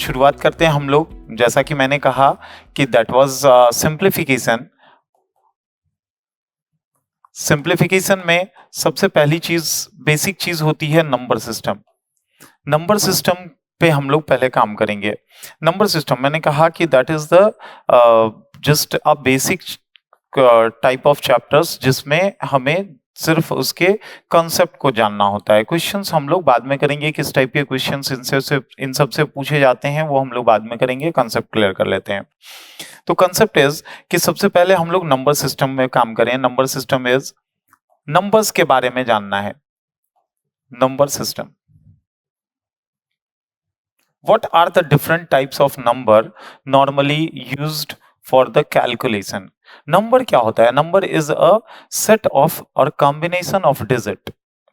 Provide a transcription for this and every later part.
शुरुआत करते हैं हम लोग। जैसा कि मैंने कहा कि दैट वाज सिंप्लीफिकेशन। सिंप्लीफिकेशन में सबसे पहली चीज, बेसिक चीज होती है नंबर सिस्टम। नंबर सिस्टम पे हम लोग पहले काम करेंगे। नंबर सिस्टम मैंने कहा कि that is the just a basic type of chapters जिसमें हमें सिर्फ उसके कंसेप्ट को जानना होता है। क्वेश्चंस हम लोग बाद में करेंगे, किस टाइप के क्वेश्चंस इन सब से पूछे जाते हैं वो हम लोग बाद में करेंगे। कंसेप्ट क्लियर कर लेते हैं। तो कंसेप्ट इज कि सबसे पहले हम लोग नंबर सिस्टम में काम करें। नंबर सिस्टम इज नंबर्स के बारे में जानना है। Number system, what are the different types of number normally used for the calculation? Number क्या होता है? Number is a set of और combination of digit.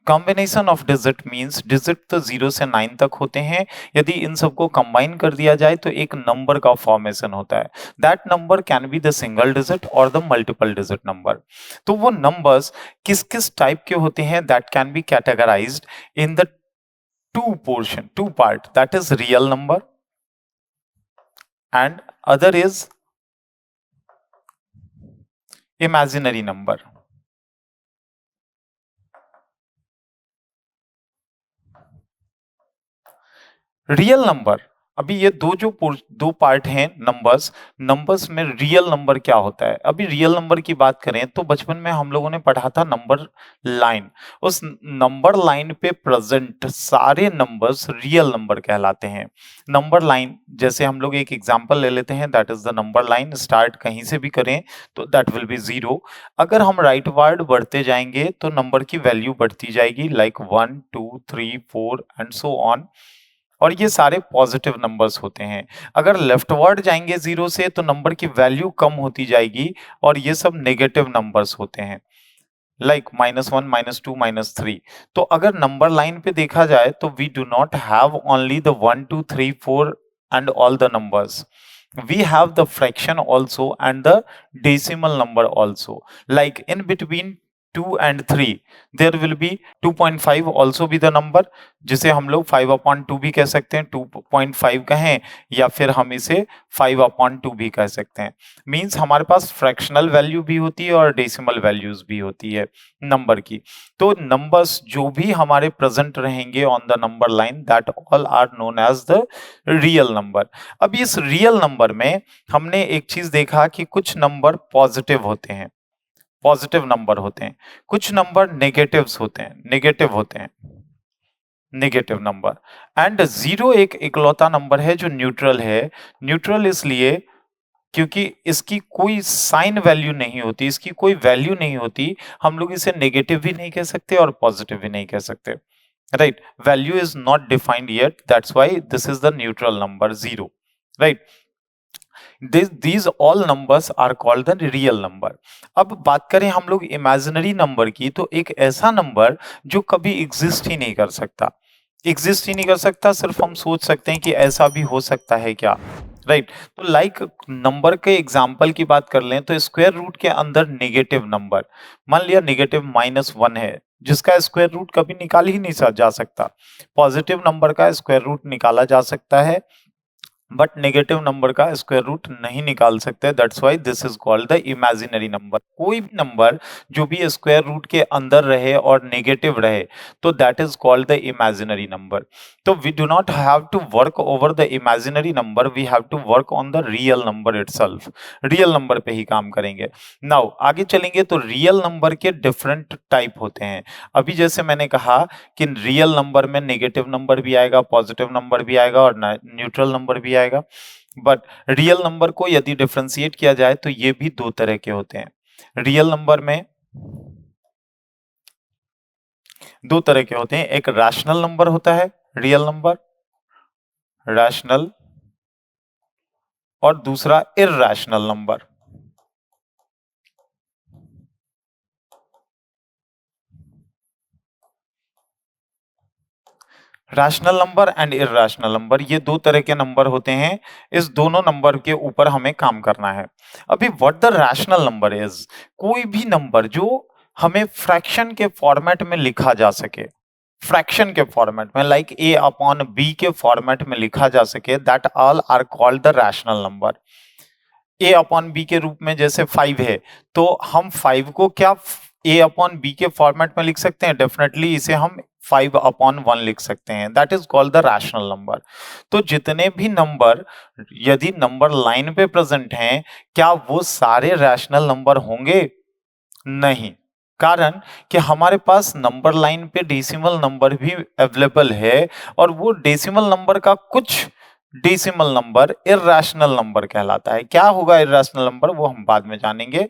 Combination of digit means digit तो 0 से 9 तक होते हैं। यदि इन सबको कंबाइन कर दिया जाए तो एक नंबर का फॉर्मेशन होता है। That number can be the single digit और द मल्टीपल डिजिट नंबर। तो वो नंबर्स किस किस टाइप के होते हैं, that can B categorised in the two part, that is real number and other is imaginary number. Real number, अभी ये दो पार्ट हैं नंबर्स। नंबर्स में रियल नंबर क्या होता है? अभी रियल नंबर की बात करें तो बचपन में हम लोगों ने पढ़ा था नंबर लाइन। उस नंबर लाइन पे प्रेजेंट सारे नंबर्स रियल नंबर कहलाते हैं। नंबर लाइन जैसे हम लोग एक एग्जांपल ले लेते हैं, that is the number line. Start कहीं से भी करें तो दैट विल बी 0। अगर हम राइट वर्ड बढ़ते जाएंगे तो नंबर की वैल्यू बढ़ती जाएगी, लाइक 1 2 3 4 एंड सो ऑन। और ये सारे पॉजिटिव नंबर्स होते हैं। अगर लेफ्टवर्ड जाएंगे 0 से तो नंबर की वैल्यू कम होती जाएगी और ये सब नेगेटिव नंबर्स होते हैं, लाइक -1 -2 -3। तो अगर नंबर लाइन पे देखा जाए तो we do not have only the 1 2 3 4 and all the numbers. We have the fraction also and the decimal number also. Like in between 2 and 3 there will be 2.5 also be the number, जिसे हम लोग 5/2 भी कह सकते हैं, 2.5 कहें या फिर हम इसे 5/2 भी कह सकते हैं। मींस हमारे पास फ्रैक्शनल वैल्यू भी होती है और डेसिमल वैल्यूज भी होती है नंबर की। तो नंबर्स जो भी हमारे प्रेजेंट रहेंगे on the number line, that all are known as the real number. अब इस रियल नंबर में हमने एक चीज देखा कि कुछ नंबर पॉजिटिव होते हैं, पॉजिटिव नंबर होते हैं, कुछ नंबर नेगेटिव्स होते हैं, नेगेटिव होते हैं, नेगेटिव नंबर। एंड 0 एक इकलौता नंबर है जो न्यूट्रल है। न्यूट्रल इसलिए क्योंकि इसकी कोई साइन वैल्यू नहीं होती, इसकी कोई वैल्यू नहीं होती। हम लोग इसे नेगेटिव भी नहीं कह सकते और पॉजिटिव भी नहीं कह सकते, right? Value is not defined yet, that's why this is the neutral number 0, right? These all numbers are called the real number. अब बात करें हम लोग इमेजिनरी नंबर की, तो एक ऐसा नंबर जो कभी एग्जिस्ट ही नहीं कर सकता, एग्जिस्ट ही नहीं कर सकता। सिर्फ हम सोच सकते हैं कि ऐसा भी हो सकता है क्या, राइट? तो लाइक नंबर के एग्जाम्पल की बात कर लें तो स्क्वायर रूट के अंदर नेगेटिव नंबर, मान लिया नेगेटिव -1 है, जिसका स्क्वायर रूट कभी निकाल ही नहीं जा सकता। पॉजिटिव नंबर का स्क्वायर रूट निकाला जा सकता है बट नेगेटिव नंबर का स्क्वायर रूट नहीं निकाल सकते। That's why this is called the imaginary number. कोई भी नंबर जो भी स्क्वायर रूट के अंदर रहे और नेगेटिव रहे तो that is called the imaginary number. तो we do not have to work over the imaginary number, we have to work on the real number itself. Real number पे ही काम करेंगे। नाउ आगे चलेंगे तो रियल नंबर के डिफरेंट टाइप होते हैं। अभी जैसे मैंने कहा कि रियल नंबर में नेगेटिव नंबर भी आएगा, पॉजिटिव नंबर भी आएगा और न्यूट्रल नंबर भी आएगा। बट रियल नंबर को यदि डिफरेंशिएट किया जाए तो ये भी दो तरह के होते हैं। रियल नंबर में दो तरह के होते हैं, एक रैशनल नंबर होता है, रियल नंबर रैशनल, और दूसरा irrational number. Rational number and irrational number, ये दो तरह के नंबर होते हैं। इस दोनों नंबर के ऊपर हमें काम करना है। अभी what the rational number is, कोई भी नंबर जो हमें फ्रैक्शन के फॉर्मेट में लिखा जा सके, फ्रैक्शन के फॉर्मेट में, लाइक a अपॉन b के फॉर्मेट में लिखा जा सके, that all are called the rational number. a upon b के रूप में जैसे 5 है, तो हम 5 को क्या a अपॉन b के फॉर्मेट में लिख सकते हैं? डेफिनेटली इसे हम 5 अपॉन 1 लिख सकते हैं, that is called the rational number. तो जितने भी नंबर यदि नंबर लाइन पे प्रेजेंट हैं, क्या वो सारे रैशनल नंबर होंगे? नहीं, कारण कि हमारे पास नंबर लाइन पे डेसिमल नंबर भी अवेलेबल है, और वो डेसिमल नंबर का कुछ डेसिमल नंबर इर्रेशनल नंबर कहलाता है। क्या होगा इर्रेशनल नंबर, वो हम बाद में जानेंगे।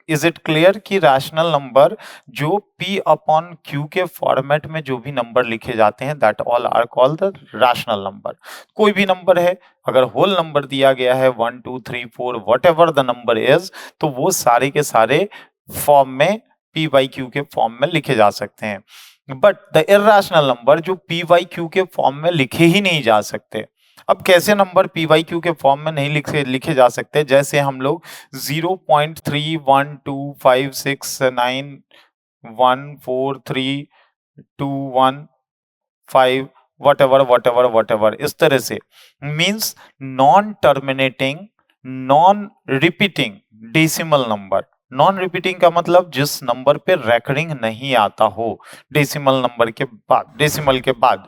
इज इट क्लियर कि रैशनल नंबर जो p अपॉन q के फॉर्मेट में जो भी नंबर लिखे जाते हैं, that all are called the rational number. कोई भी नंबर है, अगर होल नंबर दिया गया है 1 2 3 4 what ever the number is, तो वो सारे के सारे फॉर्म में p बाई क्यू के फॉर्म में लिखे जा सकते हैं। बट द इर्रेशनल नंबर जो p बाई क्यू के फॉर्म में लिखे ही नहीं जा सकते। अब कैसे नंबर p बाई क्यू के फॉर्म में नहीं लिखे जा सकते? जैसे हम लोग 0.3125691432115 वट एवर इस तरह से, means non terminating non repeating decimal number. Non repeating का मतलब जिस नंबर पे रेकरिंग नहीं आता हो, डेसिमल नंबर के बाद, डेसिमल के बाद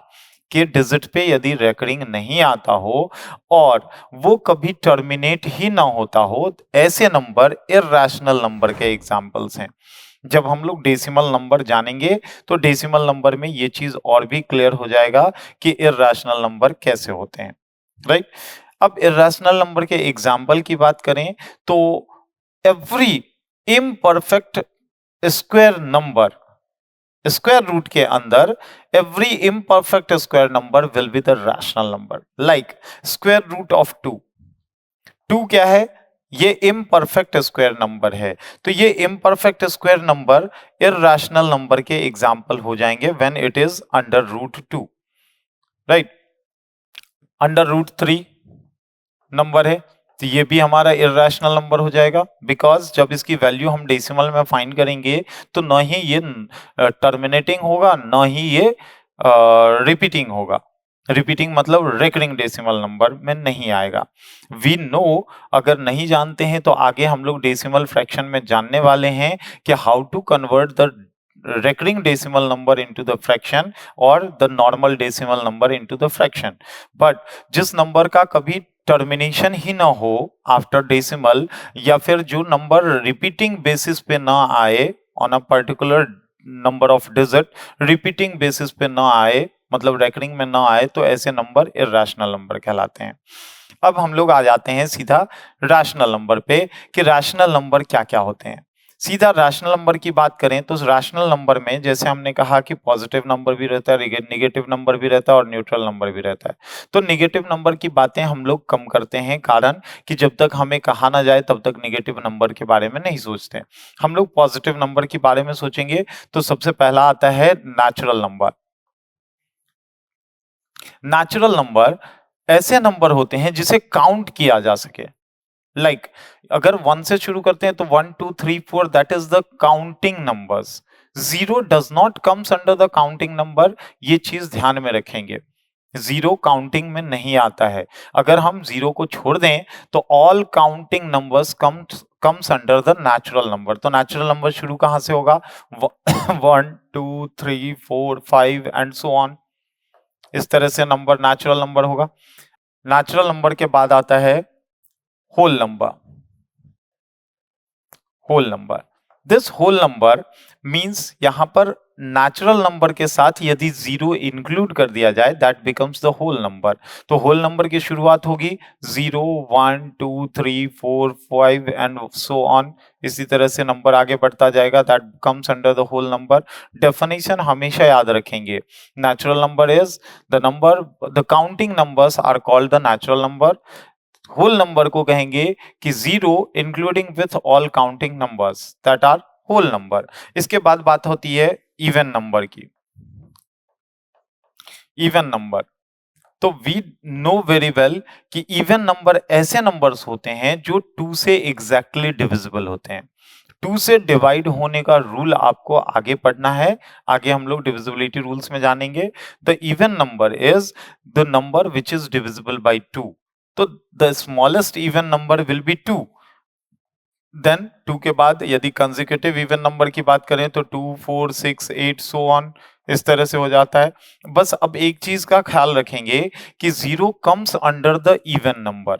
के डिजिट पे यदि रेकरिंग नहीं आता हो और वो कभी टर्मिनेट ही ना होता हो, ऐसे नंबर इर्रेशनल नंबर के एग्जांपल्स हैं। जब हम लोग डेसिमल नंबर जानेंगे तो डेसिमल नंबर में ये चीज और भी क्लियर हो जाएगा कि इर्रेशनल नंबर कैसे होते हैं, राइट। अब इर्रेशनल नंबर के एग्जाम्पल की बात करें तो every imperfect square number, square root के अंदर every imperfect square number will be the rational number. Like square root of 2 क्या है? ये इम्परफेक्ट स्क्वायर नंबर है, तो ये imperfect square number irrational number के एग्जाम्पल हो जाएंगे when it is under root 2, right. Under root 3 number है, तो ये भी हमारा इर्रेशनल नंबर हो जाएगा, बिकॉज जब इसकी वैल्यू हम डेसिमल में फाइंड करेंगे तो न ही ये टर्मिनेटिंग होगा, न ही ये रिपीटिंग होगा। रिपीटिंग मतलब रेकरिंग डेसिमल नंबर में नहीं आएगा। वी नो, अगर नहीं जानते हैं तो आगे हम लोग डेसिमल फ्रैक्शन में जानने वाले हैं कि how to convert the recurring decimal number into the fraction or the normal decimal number into the fraction। but जिस नंबर का कभी टर्मिनेशन ही ना हो आफ्टर डेसिमल, या फिर जो नंबर रिपीटिंग बेसिस पे ना आए on a particular number of digit, repeating basis पे ना आए मतलब रेकरिंग में ना आए, तो ऐसे नंबर इर्रेशनल नंबर कहलाते हैं। अब हम लोग आ जाते हैं सीधा रैशनल नंबर पे कि रैशनल नंबर क्या क्या होते हैं। सीधा रैशनल नंबर की बात करें तो रैशनल नंबर में जैसे हमने कहा कि पॉजिटिव नंबर भी रहता है, निगेटिव नंबर भी रहता है और न्यूट्रल नंबर भी रहता है। तो निगेटिव नंबर की बातें हम लोग कम करते हैं, कारण कि जब तक हमें कहा ना जाए तब तक निगेटिव नंबर के बारे में नहीं सोचते। हम लोग पॉजिटिव नंबर के बारे में सोचेंगे तो सबसे पहला आता है नेचुरल नंबर। नेचुरल नंबर ऐसे नंबर होते हैं जिसे काउंट किया जा सके। लाइक अगर 1 से शुरू करते हैं तो 1 2 3 4 that is the counting numbers. 0 does not comes under the counting number, ये चीज ध्यान में रखेंगे। 0 काउंटिंग में नहीं आता है। अगर हम 0 को छोड़ दें तो all counting numbers comes under the natural number. तो नेचुरल नंबर शुरू कहां से होगा? 1 2 3 4 5 एंड सो ऑन, इस तरह से नंबर नेचुरल नंबर होगा। नेचुरल नंबर के बाद आता है whole number. Whole number, this whole number means यहां पर नेचुरल नंबर के साथ यदि 0 इंक्लूड कर दिया जाए that becomes the whole number. तो होल नंबर की शुरुआत होगी 0 1 2 3 4 5 एंड सो ऑन, इसी तरह से नंबर आगे बढ़ता जाएगा, that comes under the whole number. Definition हमेशा याद रखेंगे, natural number is the number, the counting numbers are called the natural number. Whole number को कहेंगे कि 0 including with all counting numbers that are whole number. इसके बाद बात होती है इवन नंबर की। इवन नंबर, तो वी नो वेरी वेल कि इवन नंबर ऐसे नंबर्स होते हैं जो 2 से एग्जैक्टली डिविजिबल होते हैं। 2 से डिवाइड होने का रूल आपको आगे पढ़ना है, आगे हम लोग डिविजिबिलिटी रूल्स में जानेंगे। The even number is the number which is divisible by 2, तो the smallest even number will be 2। Then 2 के बाद यदि कंसेक्यूटिव इवन नंबर की बात करें तो 2, 4, 6, 8 सो ऑन, इस तरह से हो जाता है। बस अब एक चीज का ख्याल रखेंगे कि 0 comes under the even number,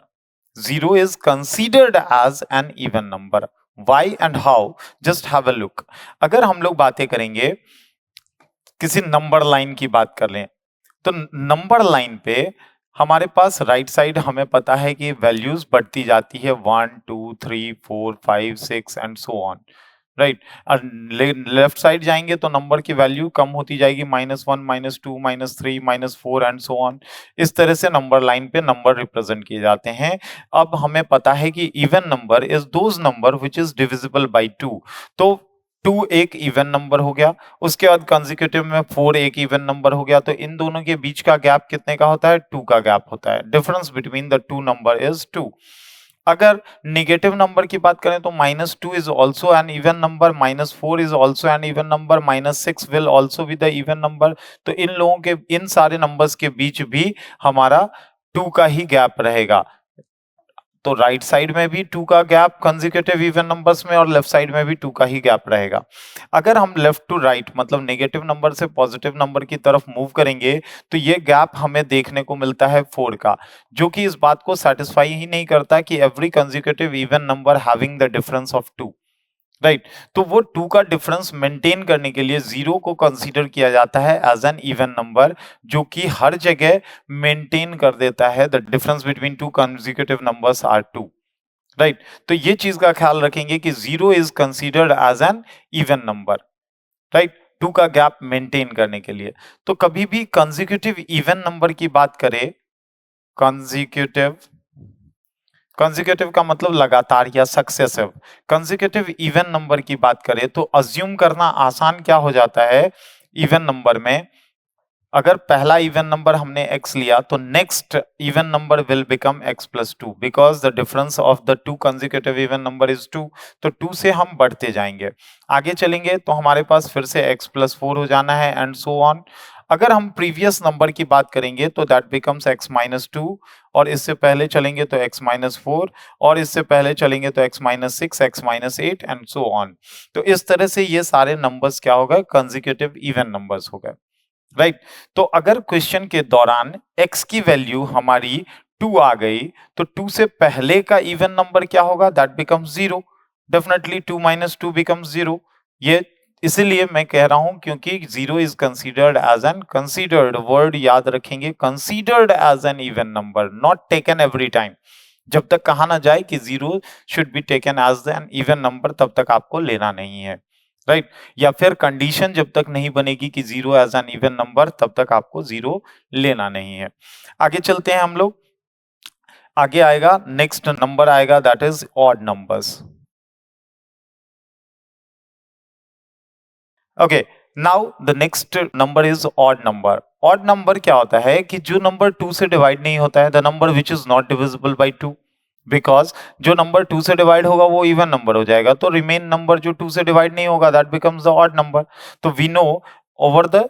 0 is considered as an even number. Why and how? Just have a look. अगर हम लोग बातें करेंगे, किसी नंबर लाइन की बात कर लें, तो नंबर लाइन पे हमारे पास राइट साइड हमें पता है कि वैल्यूज बढ़ती जाती है 1, 2, 3, 4, 5, 6 एंड सो ऑन, राइट। और लेफ्ट साइड जाएंगे तो नंबर की वैल्यू कम होती जाएगी, -1, -2, -3, -4 एंड सो ऑन। इस तरह से नंबर लाइन पे नंबर रिप्रेजेंट किए जाते हैं। अब हमें पता है कि even number is those number which is divisible by 2, तो 2 एक इवन नंबर हो गया, उसके बाद कंसेक्यूटिव में 4 एक इवन नंबर हो गया, तो इन दोनों के बीच का गैप कितने का होता है? 2 का गैप होता है। Difference between the two number is 2। अगर नेगेटिव नंबर की बात करें तो -2 is also an even number, -4 is also an even number, -6 will also be the even number. तो इन लोगों के, इन सारे नंबर्स के बीच भी हमारा 2 का ही गैप रहेगा। तो राइट साइड में भी 2 का गैप कंसेक्यूटिव इवन नंबर्स में, और लेफ्ट साइड में भी 2 का ही गैप रहेगा। अगर हम लेफ्ट टू राइट मतलब नेगेटिव नंबर से पॉजिटिव नंबर की तरफ मूव करेंगे तो ये गैप हमें देखने को मिलता है 4 का, जो कि इस बात को सेटिस्फाई ही नहीं करता कि every consecutive even number having the difference of 2, right. तो वो 2 का डिफरेंस मेंटेन करने के लिए 0 को कंसीडर किया जाता है एज एन इवन नंबर, जो कि हर जगह मेंटेन कर देता है the difference between two consecutive numbers are 2, right. तो ये चीज का ख्याल रखेंगे कि 0 is considered as an even number, right, 2 का गैप मेंटेन करने के लिए। तो कभी भी कंसेक्यूटिव इवन नंबर की बात करें, कंसेक्यूटिव, कंसेक्यूटिव का मतलब लगातार या सक्सेसिव, कंसेक्यूटिव इवन नंबर की बात करें तो अज्यूम करना आसान क्या हो जाता है इवन नंबर में, अगर पहला इवन नंबर हमने x लिया तो next even number will become x plus 2 because the difference of the two consecutive even number is 2। तो 2 से हम बढ़ते जाएंगे, आगे चलेंगे तो हमारे पास फिर से x प्लस 4 हो जाना है एंड सो ऑन। अगर हम प्रीवियस नंबर की बात करेंगे तो दैट बिकम्स x माइनस 2, और इससे पहले चलेंगे तो x माइनस 4, और इससे पहले चलेंगे तो x minus 6, x minus 8 and so on. तो इस तरह से ये सारे नंबर्स क्या हो गए? कंसेक्यूटिव इवन नंबर्स हो गए, राइट। तो अगर क्वेश्चन के दौरान x की वैल्यू हमारी 2 आ गई तो 2 से पहले का इवन नंबर क्या होगा? That becomes 0। Definitely 2 minus 2 becomes 0। ये इसीलिए मैं कह रहा हूं क्योंकि 0 is considered as an, considered word याद रखेंगे, considered as an even number, not taken every time. जब तक कहा ना जाए कि 0 should be taken as an even number तब तक आपको लेना नहीं है, राइट। या फिर कंडीशन जब तक नहीं बनेगी कि 0 एज एन इवन नंबर तब तक आपको 0 लेना नहीं है। आगे चलते हैं हम लोग, आगे आएगा नेक्स्ट नंबर आएगा that is odd numbers. Okay, now the next number is odd number. Odd number क्या होता है कि जो नंबर 2 से डिवाइड नहीं होता है, the number which is not divisible by 2, because जो नंबर 2 से डिवाइड होगा वो इवन नंबर हो जाएगा, तो रिमेन नंबर जो 2 से डिवाइड नहीं होगा that becomes the odd number. तो we know over the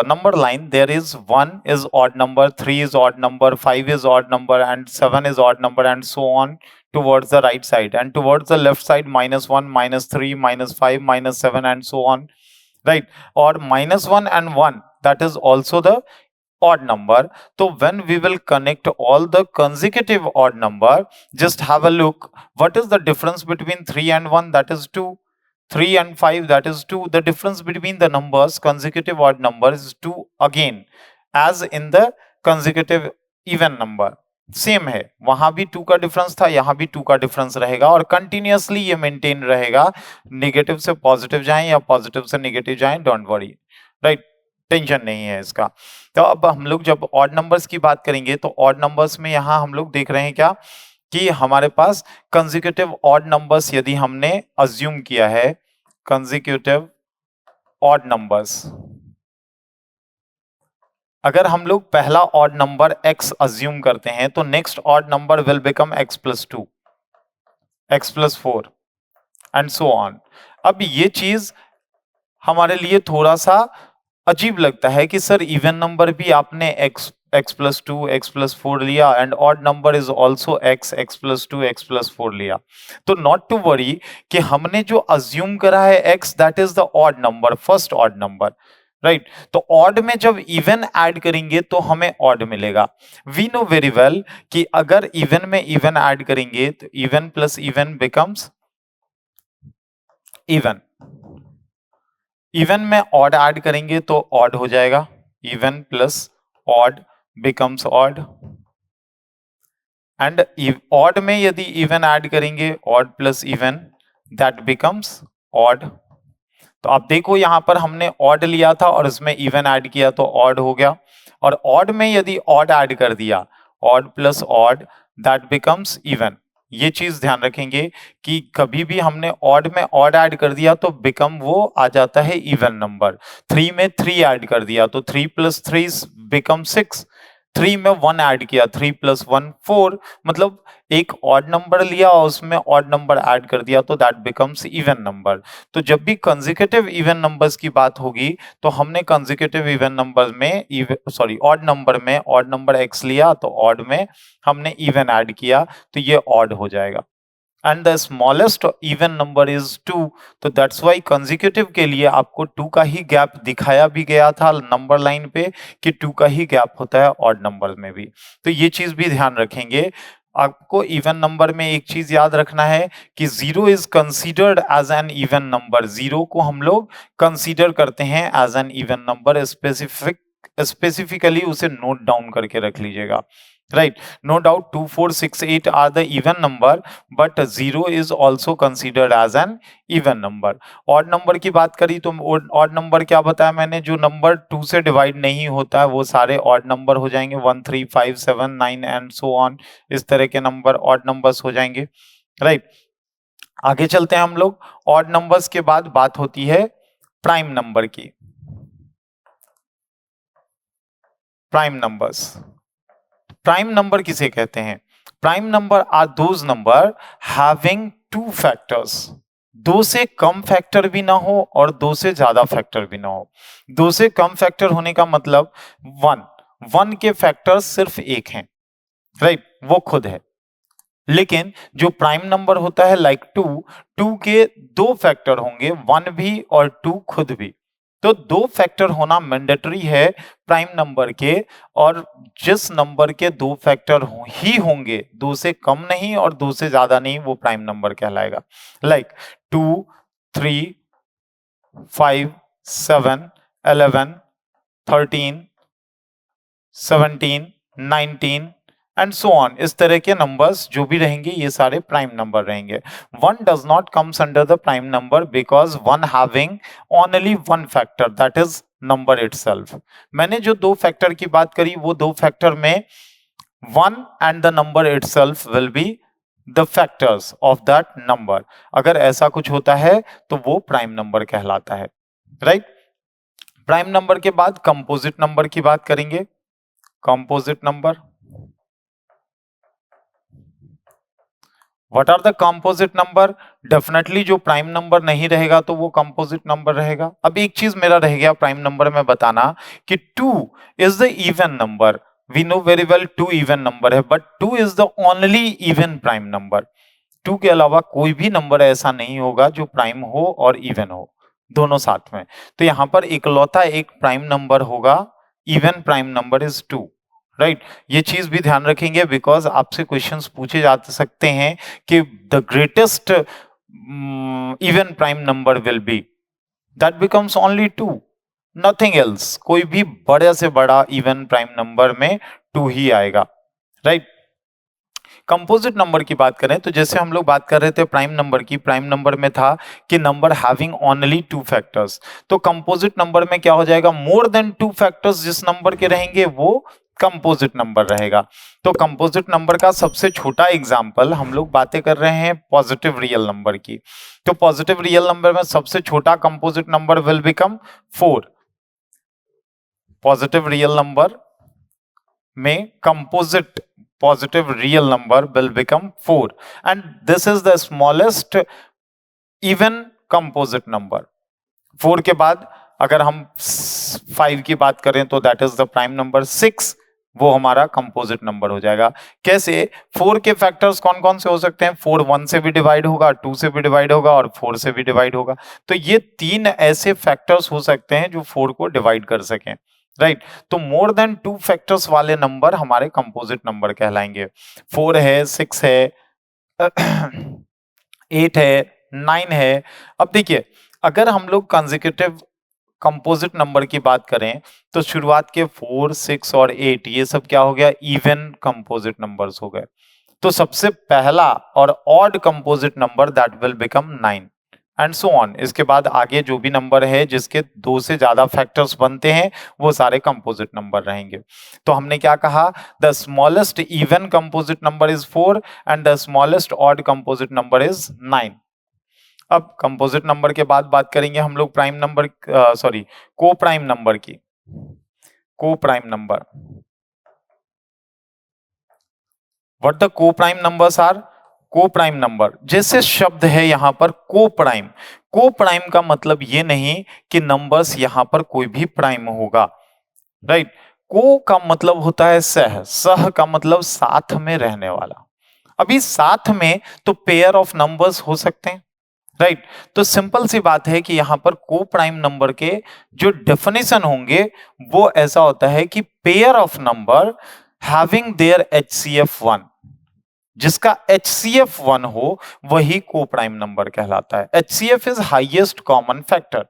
number line there is 1 is odd number, 3 is odd number, 5 is odd number and 7 is odd number and so on towards the right side, and towards the left side -1, -3, -5, -7 and so on, right? Or -1 and 1, that is also the odd number. So when we will connect all the consecutive odd number, just have a look what is the difference between 3 and 1, that is 2. 3 and 5, that is 2. The difference between the numbers consecutive odd number is 2 again as in the consecutive even number, same है, वहां भी 2 का difference था, यहां भी 2 का difference रहेगा और कंटिन्यूअसली ये मेंटेन रहेगा। नेगेटिव से पॉजिटिव जाएं या पॉजिटिव से नेगेटिव जाएं, डोंट वरी, राइट, टेंशन नहीं है इसका। तो अब हम लोग जब ऑड नंबर्स की बात करेंगे तो ऑड नंबर्स में यहां हम लोग देख रहे हैं क्या कि हमारे पास कंसेक्यूटिव ऑड नंबर्स यदि हमने अज्यूम किया है, कंसेक्यूटिव ऑड नंबर्स, अगर हम लोग पहला ऑड नंबर x अज्यूम करते हैं तो next odd number will become x plus 2, x plus 4, and so on. अब ये चीज हमारे लिए थोड़ा सा अजीब लगता है कि सर इवन नंबर भी आपने x+2 x+4 लिया and odd number is also x+2 x+4 लिया। तो नॉट टू वरी कि हमने जो अज्यूम करा है x that is the odd number, first odd number, right. तो ऑड में जब इवन ऐड करेंगे तो हमें ऑड मिलेगा। वी नो वेरी वेल कि अगर इवन में इवन ऐड करेंगे तो even plus even becomes even, even में ऑड ऐड करेंगे तो ऑड हो जाएगा, even plus odd becomes odd, and odd में यदि इवन ऐड करेंगे odd plus even that becomes odd. तो आप देखो यहां पर हमने ऑड लिया था और इसमें इवन ऐड किया तो ऑड हो गया, और ऑड में यदि ऑड ऐड कर दिया odd plus odd that becomes even. ये चीज ध्यान रखेंगे कि कभी भी हमने ऑड में ऑड ऐड कर दिया तो बिकम वो आ जाता है इवन नंबर। 3 में 3 ऐड कर दिया तो 3 + 3 बिकम 6, 3 में 1 ऐड किया 3 + 1 4, मतलब एक ऑड नंबर लिया और उसमें ऑड नंबर ऐड कर दिया तो दैट बिकम्स इवन नंबर। तो जब भी कंसेक्यूटिव इवन नंबर्स की बात होगी तो हमने कंसेक्यूटिव इवन नंबर में ऑड नंबर में ऑड नंबर x लिया तो ऑड में हमने इवन ऐड किया तो ये ऑड हो जाएगा। And the smallest even number is 2, तो दैट्स वाई कंसेक्यूटिव के लिए आपको 2 का ही गैप दिखाया भी गया था नंबर लाइन पे कि 2 का ही गैप होता है ऑड नंबर में भी। तो ये चीज भी ध्यान रखेंगे। आपको इवन नंबर में एक चीज याद रखना है कि 0 is considered as an even number, 0 को हम लोग कंसीडर करते हैं as an even number. Specifically उसे नोट डाउन करके रख लीजिएगा, right? No doubt 2 4 6 8 are the even number, but 0 is also considered as an even number। odd number की बात करी तो odd number क्या बताया मैंने, जो नंबर 2 से डिवाइड नहीं होता है वो सारे odd number हो जाएंगे, 1 3 5 7 9 एंड सो ऑन, इस तरह के नंबर odd numbers हो जाएंगे, राइट। आगे चलते हैं हम लोग। odd numbers के बाद बात होती है प्राइम नंबर की। प्राइम नंबर्स, प्राइम नंबर किसे कहते हैं? Prime number are those number having 2 factors, 2 से कम फैक्टर भी ना हो और 2 से ज्यादा फैक्टर भी ना हो। 2 से कम फैक्टर होने का मतलब 1 के फैक्टर्स सिर्फ एक हैं, राइट, वो खुद है। लेकिन जो प्राइम नंबर होता है लाइक 2 के 2 फैक्टर होंगे, 1 भी और 2 खुद भी। तो 2 फैक्टर होना मैंडेटरी है प्राइम नंबर के, और जिस नंबर के 2 फैक्टर ही होंगे, 2 से कम नहीं और 2 से ज्यादा नहीं, वो प्राइम नंबर कहलाएगा। लाइक 2 3 5 7 11 13 17 19 एंड सो ऑन, इस तरह के नंबर्स जो भी रहेंगे ये सारे प्राइम नंबर रहेंगे। 1 does not comes under the prime number because 1 having only 1 factor that is number itself. मैंने जो 2 फैक्टर की बात करी वो 2 फैक्टर में 1 and the number itself will be the factors of that number. अगर ऐसा कुछ होता है तो वो प्राइम नंबर कहलाता है, राइट। प्राइम नंबर के बाद कंपोजिट नंबर की बात करेंगे। Composite number, what are the composite number? Definitely जो प्राइम नंबर नहीं रहेगा तो वो कंपोजिट नंबर रहेगा। अब एक चीज मेरा रह गया प्राइम नंबर में बताना कि 2 is the even number. We know very well 2 even number है, but 2 is the only even prime number. 2 के अलावा कोई भी नंबर ऐसा नहीं होगा जो प्राइम हो और इवन हो, दोनों साथ में। तो यहां पर इकलौता एक प्राइम नंबर होगा, even prime number is 2, right. ये चीज भी ध्यान रखेंगे बिकॉज आपसे क्वेश्चंस पूछे जा सकते हैं कि the greatest even prime number will B, that becomes only 2, nothing else. कोई भी बड़े से बड़ा इवन प्राइम नंबर में 2 ही आएगा, राइट। कंपोजिट नंबर की बात करें तो जैसे हम लोग बात कर रहे थे प्राइम नंबर की, प्राइम नंबर में था कि नंबर हैविंग ओनली 2 फैक्टर्स। तो कंपोजिट नंबर में क्या हो जाएगा, मोर देन 2 फैक्टर्स जिस नंबर के रहेंगे वो कंपोजिट नंबर रहेगा। तो कंपोजिट नंबर का सबसे छोटा एग्जांपल, हम लोग बातें कर रहे हैं पॉजिटिव रियल नंबर की, तो पॉजिटिव रियल नंबर में सबसे छोटा composite number will become 4। Positive real number में composite positive real number will become 4 and this is the smallest even composite number. 4 के बाद अगर हम 5 की बात करें तो that is the prime number. 6 वो हमारा कंपोजिट नंबर हो जाएगा। कैसे? 4 के फैक्टर्स कौन कौन से हो सकते हैं? 4 1 से भी डिवाइड होगा, 2 से भी डिवाइड होगा और 4 से भी डिवाइड होगा। तो ये 3 ऐसे फैक्टर्स हो सकते हैं जो 4 को डिवाइड कर सकें, राइट? तो मोर देन 2 फैक्टर्स वाले नंबर हमारे कंपोजिट नंबर कहलाएंगे। 4 है, 6 है, 8 है, 9 है। अब देखिए, अगर हम लोग कंसेक्यूटिव कंपोजिट नंबर की बात करें तो शुरुआत के 4, 6 और 8 ये सब क्या हो गया? इवन कंपोजिट नंबर्स हो गए। तो सबसे पहला और odd composite number that will become 9 and so on. इसके बाद आगे जो भी नंबर है जिसके 2 से ज्यादा फैक्टर्स बनते हैं वो सारे कंपोजिट नंबर रहेंगे। तो हमने क्या कहा? The smallest even composite number is 4 and the smallest odd composite number is 9। अब कंपोजिट नंबर के बाद बात करेंगे हम लोग प्राइम नंबर, सॉरी, को प्राइम नंबर की। को प्राइम नंबर, व्हाट द को प्राइम नंबर्स आर? को प्राइम नंबर जैसे शब्द है यहां पर को प्राइम। को प्राइम का मतलब ये नहीं कि नंबर्स यहां पर कोई भी प्राइम होगा, राइट? को का मतलब होता है सह, सह का मतलब साथ में रहने वाला। अभी साथ में तो पेयर ऑफ नंबर्स हो सकते हैं, राइट? तो सिंपल सी बात है कि यहां पर को प्राइम नंबर के जो डेफिनेशन होंगे वो ऐसा होता है कि pair of number having their HCF 1, जिसका HCF 1 हो वही को प्राइम नंबर कहलाता है। HCF is highest common factor,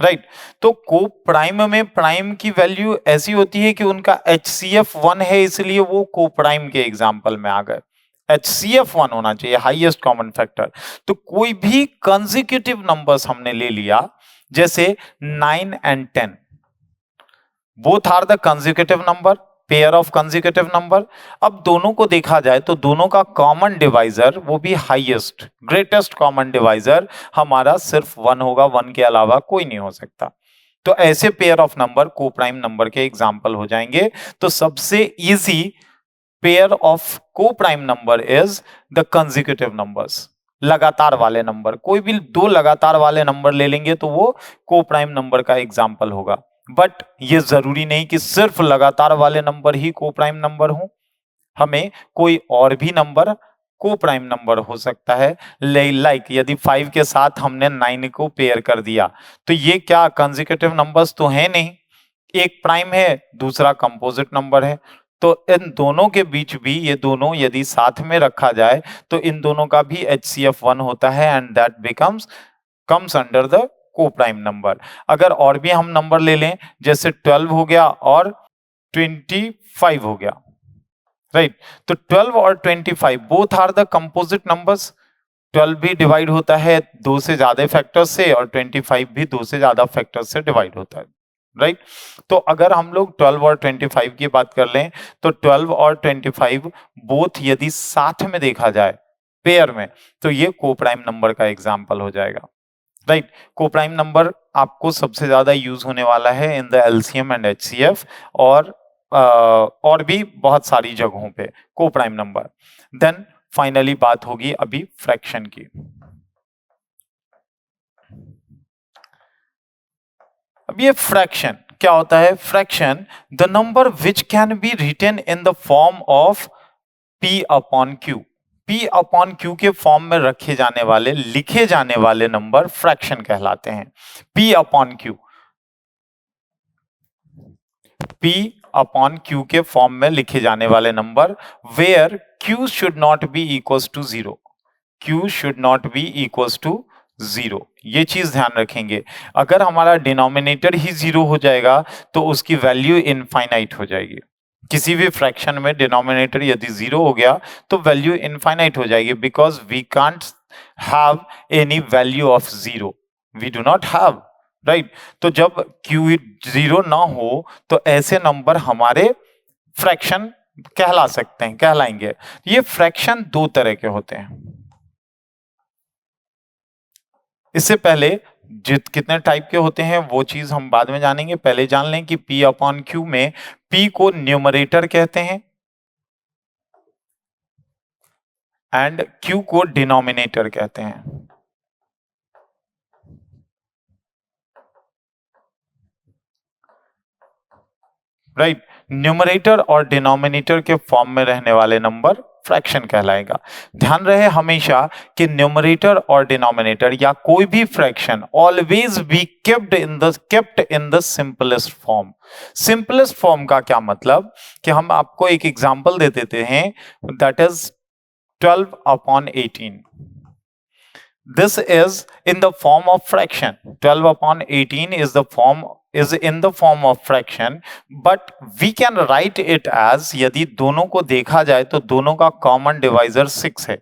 right? तो को प्राइम में प्राइम की वैल्यू ऐसी होती है कि उनका HCF 1 है, इसलिए वो को प्राइम के एग्जाम्पल में आ गए। HCF 1 होना चाहिए, हाईएस्ट कॉमन फैक्टर। तो कोई भी कंसेक्यूटिव नंबर्स हमने ले लिया, जैसे 9 and 10, both are the consecutive number, pair of consecutive number. अब दोनों को देखा जाए तो दोनों का कॉमन डिवाइजर, वो भी हाईएस्ट ग्रेटेस्ट कॉमन डिवाइजर हमारा सिर्फ 1 होगा, 1 के अलावा कोई नहीं हो सकता। तो ऐसे पेयर ऑफ नंबर को प्राइम नंबर के एग्जाम्पल हो जाएंगे। तो सबसे इजी पेयर ऑफ को prime number is the consecutive numbers, लगातार वाले नंबर। कोई भी 2 लगातार वाले नंबर ले लेंगे तो वो को प्राइम नंबर का एग्जाम्पल होगा। बट ये जरूरी नहीं कि सिर्फ लगातार वाले नंबर ही को प्राइम नंबर हो, हमें कोई और भी नंबर को प्राइम नंबर हो सकता है। लाइक यदि 5 के साथ हमने 9 को पेयर कर दिया तो ये क्या कंसेक्यूटिव नंबर्स तो है नहीं, एक प्राइम है दूसरा कंपोजिट नंबर है। तो इन दोनों के बीच भी ये दोनों यदि साथ में रखा जाए तो इन दोनों का भी HCF 1 होता है and that becomes comes under the को प्राइम नंबर। अगर और भी हम नंबर ले लें, जैसे 12 हो गया और 25 हो गया, राइट? तो 12 और 25 both are the composite numbers. 12 भी डिवाइड होता है 2 से ज्यादा फैक्टर्स से और 25 भी 2 से ज्यादा फैक्टर्स से डिवाइड होता है, राइट? तो अगर हम लोग 12 और 25 की बात कर लें तो 12 और 25 बोथ यदि साथ में देखा जाए पेयर में तो ये को प्राइम नंबर का एग्जाम्पल हो जाएगा, राइट? को प्राइम नंबर आपको सबसे ज्यादा यूज होने वाला है in the LCM and HCF और भी बहुत सारी जगहों पे को प्राइम नंबर। देन फाइनली बात होगी अभी फ्रैक्शन की। अब ये फ्रैक्शन क्या होता है? Fraction the number which can be written in the form of P upon Q। P upon Q के फॉर्म में रखे जाने वाले, लिखे जाने वाले नंबर फ्रैक्शन कहलाते हैं। P upon Q, P upon Q के फॉर्म में लिखे जाने वाले number where Q should not be equals to 0। Q should not be equals to 0, ये चीज ध्यान रखेंगे। अगर हमारा डिनोमिनेटर ही 0 हो जाएगा तो उसकी वैल्यू इनफाइनाइट हो जाएगी। किसी भी फ्रैक्शन में डिनोमिनेटर यदि 0 हो गया तो वैल्यू इनफाइनाइट हो जाएगी, because we can't have any value of 0, we do not have, right? तो जब Q 0 ना हो तो ऐसे नंबर हमारे फ्रैक्शन कहला सकते हैं, कहलाएंगे। ये फ्रैक्शन 2 तरह के होते हैं। इससे पहले कितने टाइप के होते हैं वो चीज हम बाद में जानेंगे। पहले जान लें कि P अपॉन Q में P को न्यूमरेटर कहते हैं एंड Q को डिनोमिनेटर कहते हैं। राइट। न्यूमरेटर और डिनोमिनेटर के फॉर्म में रहने वाले नंबर फ्रैक्शन कहलाएगा। ध्यान रहे हमेशा कि न्यूमरेटर और डिनोमिनेटर या कोई भी fraction always be kept in the simplest form. Simplest form का क्या मतलब कि हम आपको एक एग्जांपल दे देते हैं, that is 12/18. This is in the form of fraction. 12/18 is in the form of fraction, but we can write it as, यदि दोनों को देखा जाए तो दोनों का कॉमन डिवाइजर 6 है,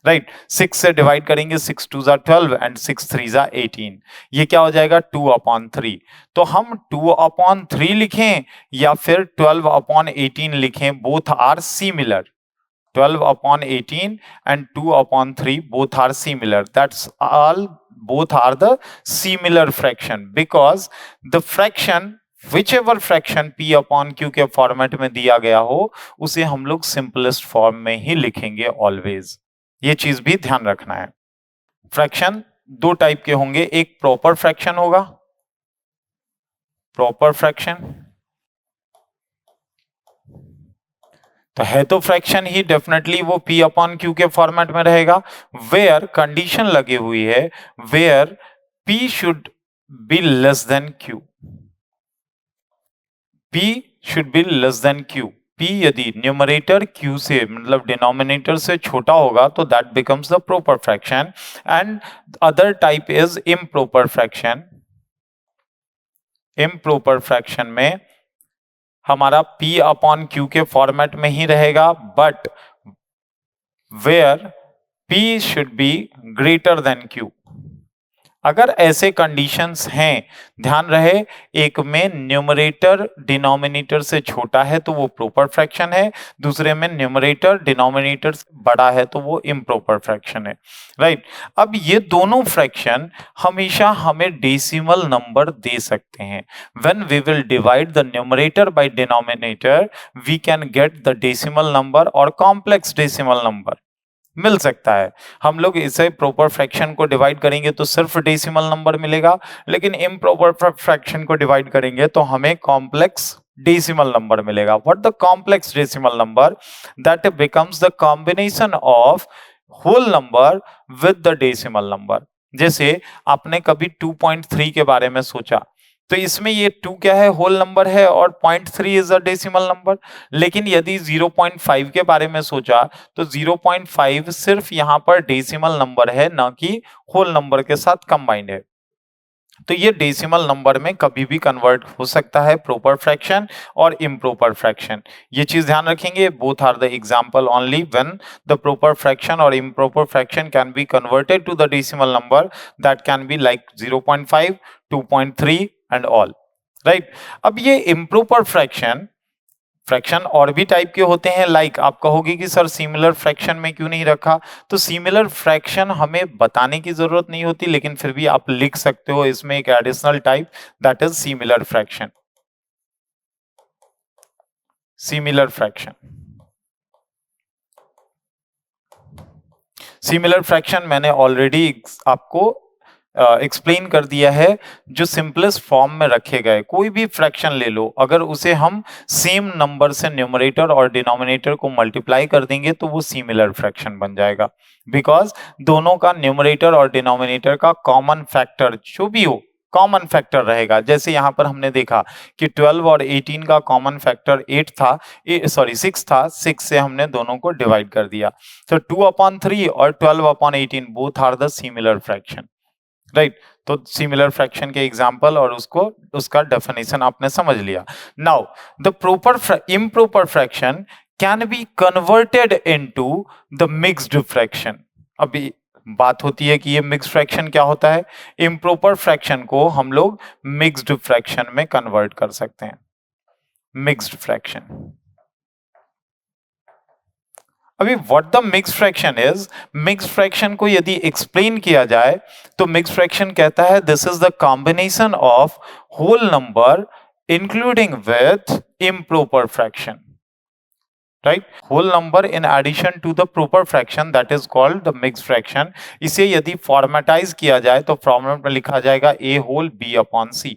राइट। 6 से डिवाइड करेंगे, 6 2 जा 12 एंड 6 3 जा 18, ये क्या हो जाएगा 2/3। तो हम 2/3 लिखें या फिर 12/18 लिखें, both are similar. 12/18 and 2/3 both are similar. That's all. Both are the similar fraction because the fraction, whichever fraction p upon q के फॉर्मेट में दिया गया हो, उसे हम लोग सिंपलेस्ट फॉर्म में ही लिखेंगे ऑलवेज। ये चीज भी ध्यान रखना है। फ्रैक्शन दो टाइप के होंगे, एक प्रॉपर फ्रैक्शन होगा, प्रॉपर फ्रैक्शन तो है तो फ्रैक्शन ही, डेफिनेटली वो p अपॉन q के फॉर्मेट में रहेगा। वेयर कंडीशन लगी हुई है, where p should be less than q, p should be less than q। p यदि न्यूमरेटर q से मतलब डिनोमिनेटर से छोटा होगा तो that becomes the proper fraction. And other type is improper fraction. Improper fraction में हमारा p अपॉन q के फॉर्मेट में ही रहेगा, but where p should be greater than q। अगर ऐसे कंडीशंस हैं, ध्यान रहे, एक में न्यूमरेटर डिनोमिनेटर से छोटा है तो वो प्रॉपर फ्रैक्शन है, दूसरे में न्यूमरेटर डिनोमिनेटर से बड़ा है तो वो इम्प्रॉपर फ्रैक्शन है, राइट। अब ये दोनों फ्रैक्शन हमेशा हमें डेसिमल नंबर दे सकते हैं। When we will divide the numerator by denominator we can get the decimal number और कॉम्प्लेक्स डेसिमल नंबर मिल सकता है। हम लोग इसे प्रॉपर फ्रैक्शन को डिवाइड करेंगे तो सिर्फ डेसिमल नंबर मिलेगा, लेकिन इम्प्रॉपर फ्रैक्शन को डिवाइड करेंगे तो हमें कॉम्प्लेक्स डेसिमल नंबर मिलेगा। What the complex decimal number? That becomes the combination of whole number with the decimal number. जैसे आपने कभी 2.3 के बारे में सोचा तो इसमें ये 2 क्या है, होल नंबर है, और 0.3 इज अ डेसिमल नंबर। लेकिन यदि 0.5 के बारे में सोचा तो 0.5 सिर्फ यहाँ पर डेसिमल नंबर है, ना कि होल नंबर के साथ कंबाइंड है। तो ये डेसिमल नंबर में कभी भी कन्वर्ट हो सकता है, प्रॉपर फ्रैक्शन और इम्प्रॉपर फ्रैक्शन। ये चीज ध्यान रखेंगे, both are the example only when the proper fraction और improper fraction can be converted to the decimal number, that can be like 0.5, 2.3 and all, right. अब ये इम्प्रॉपर फ्रैक्शन और भी टाइप के होते हैं, लाइक आप कहोगे कि सर सिमिलर फ्रैक्शन में क्यों नहीं रखा? तो सिमिलर फ्रैक्शन हमें बताने की जरूरत नहीं होती, लेकिन फिर भी आप लिख सकते हो इसमें एक additional type, that is similar fraction. Similar fraction, similar fraction मैंने ऑलरेडी आपको एक्सप्लेन कर दिया है। जो सिंपलेस्ट फॉर्म में रखे गए कोई भी फ्रैक्शन ले लो, अगर उसे हम सेम नंबर से न्यूमरेटर और डिनोमिनेटर को मल्टीप्लाई कर देंगे तो वो सिमिलर फ्रैक्शन बन जाएगा, बिकॉज दोनों का न्यूमरेटर और डिनोमिनेटर का कॉमन फैक्टर जो भी हो, कॉमन फैक्टर रहेगा। जैसे यहाँ पर हमने देखा कि 12 और 18 का कॉमन फैक्टर 8 था, 6 था, 6 से हमने दोनों को डिवाइड कर दिया। तो 2/3 और 12/18 both are the similar fraction, right. तो सिमिलर फ्रैक्शन के एग्जांपल और उसका डेफिनेशन आपने समझ लिया। Now the proper improper fraction can be converted into the mixed fraction. अभी बात होती है कि ये मिक्स्ड फ्रैक्शन क्या होता है। इम्प्रॉपर फ्रैक्शन को हम लोग मिक्स्ड फ्रैक्शन में कन्वर्ट कर सकते हैं, मिक्स्ड फ्रैक्शन। अभी what the mixed fraction is, mixed fraction को यदि एक्सप्लेन किया जाए तो मिक्स्ड फ्रैक्शन कहता है this is the combination of whole number including with improper fraction, right. Whole number in addition to the proper fraction, that is called the mixed fraction. इसे यदि फॉर्मेटाइज किया जाए तो फॉर्मेट में लिखा जाएगा a whole b upon c।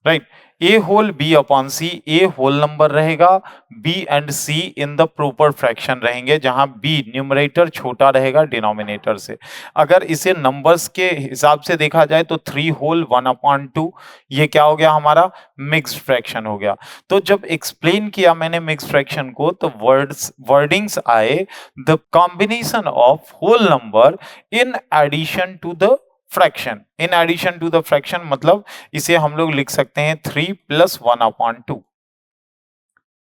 Right. A whole B upon C, A whole number रहेगा, B and C in the proper fraction रहेंगे, जहां बी न्यूमरेटर छोटा रहेगा डिनोमिनेटर से। अगर इसे नंबर्स के हिसाब से देखा जाए तो 3 होल 1/2 ये क्या हो गया हमारा, मिक्स्ड फ्रैक्शन हो गया। तो जब एक्सप्लेन किया मैंने मिक्स्ड फ्रैक्शन को तो वर्डिंग्स आए, the combination of whole number in addition to the fraction. In addition to the fraction मतलब इसे हम लोग लिख सकते हैं 3 + 1/2।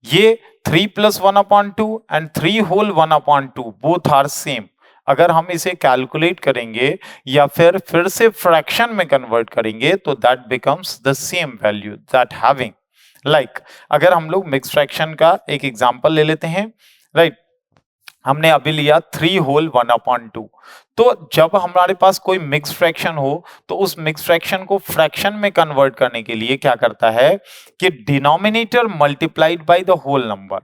ये 3 + 1/2 and 3 whole 1/2 both are same. अगर हम इसे कैलकुलेट करेंगे या फिर से फ्रैक्शन में कन्वर्ट करेंगे तो that becomes the same value that having. Like अगर हम लोग मिक्स फ्रैक्शन का एक एग्जांपल ले लेते हैं, राइट। हमने अभी लिया 3 होल 1/2। तो जब हमारे पास कोई मिक्स फ्रैक्शन हो तो उस मिक्स फ्रैक्शन को फ्रैक्शन में कन्वर्ट करने के लिए क्या करता है कि denominator multiplied by the whole number.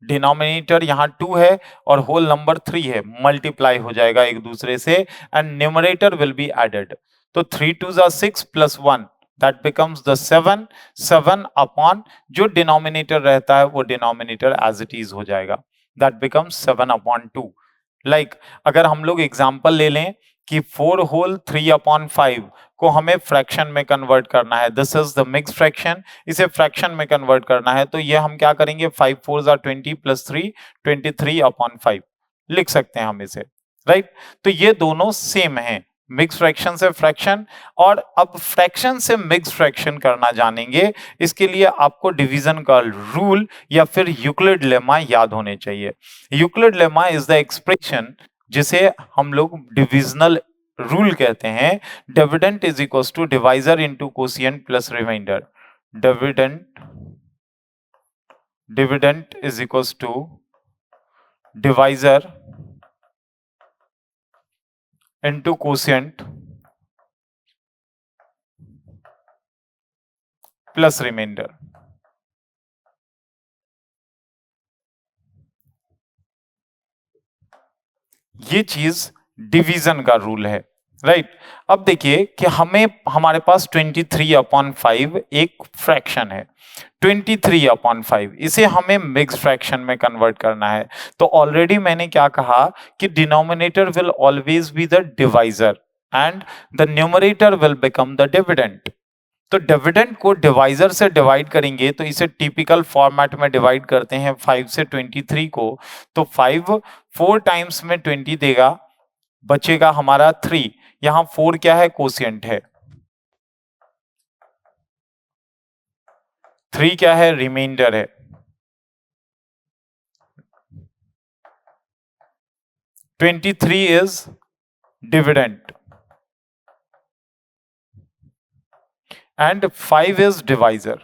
Denominator यहाँ 2 है और होल नंबर 3 है, मल्टीप्लाई हो जाएगा एक दूसरे से and numerator will be added. तो 3 2 ज़ा 6 + 1 दैट बिकम्स द 7। 7 अपॉन जो डिनोमिनेटर रहता है वो डिनोमिनेटर एज इट इज हो जाएगा, दैट बिकम्स 7/2। लाइक अगर हम लोग एग्जांपल ले लें कि 4 होल 3/5 को हमें फ्रैक्शन में कन्वर्ट करना है, this is the mix fraction. इसे फ्रैक्शन में कन्वर्ट करना है तो ये हम क्या करेंगे, 5 4 ज़ा 20 + 3 23/5 लिख सकते हैं हम इसे, राइट। तो ये दोनों सेम हैं, मिक्स फ्रैक्शन से फ्रैक्शन। और अब फ्रैक्शन से मिक्स फ्रैक्शन करना जानेंगे, इसके लिए आपको डिवीजन का रूल या फिर यूक्लिड लेमा याद होने चाहिए। Euclid lemma is the expression जिसे हम लोग डिविजनल रूल कहते हैं। Dividend is equal to divisor into quotient plus remainder. Dividend is equal to divisor into quotient plus remainder. ये चीज डिवीजन का रूल है, राइट। अब देखिए कि हमें हमारे पास 23/5 एक फ्रैक्शन है। 23/5 इसे हमें मिक्स फ्रैक्शन में कन्वर्ट करना है। तो ऑलरेडी मैंने क्या कहा कि denominator will always be the divisor and the numerator will become the dividend. तो डिविडेंड को डिवाइजर से डिवाइड करेंगे तो इसे टिपिकल फॉर्मेट में डिवाइड करते हैं 5 से 23 को। तो 5 4 टाइम्स में 20 देगा, बचेगा हमारा 3। यहां 4 क्या है, कोशिएंट है। 3 क्या है, रिमाइंडर है। 23 is dividend and 5 is divisor.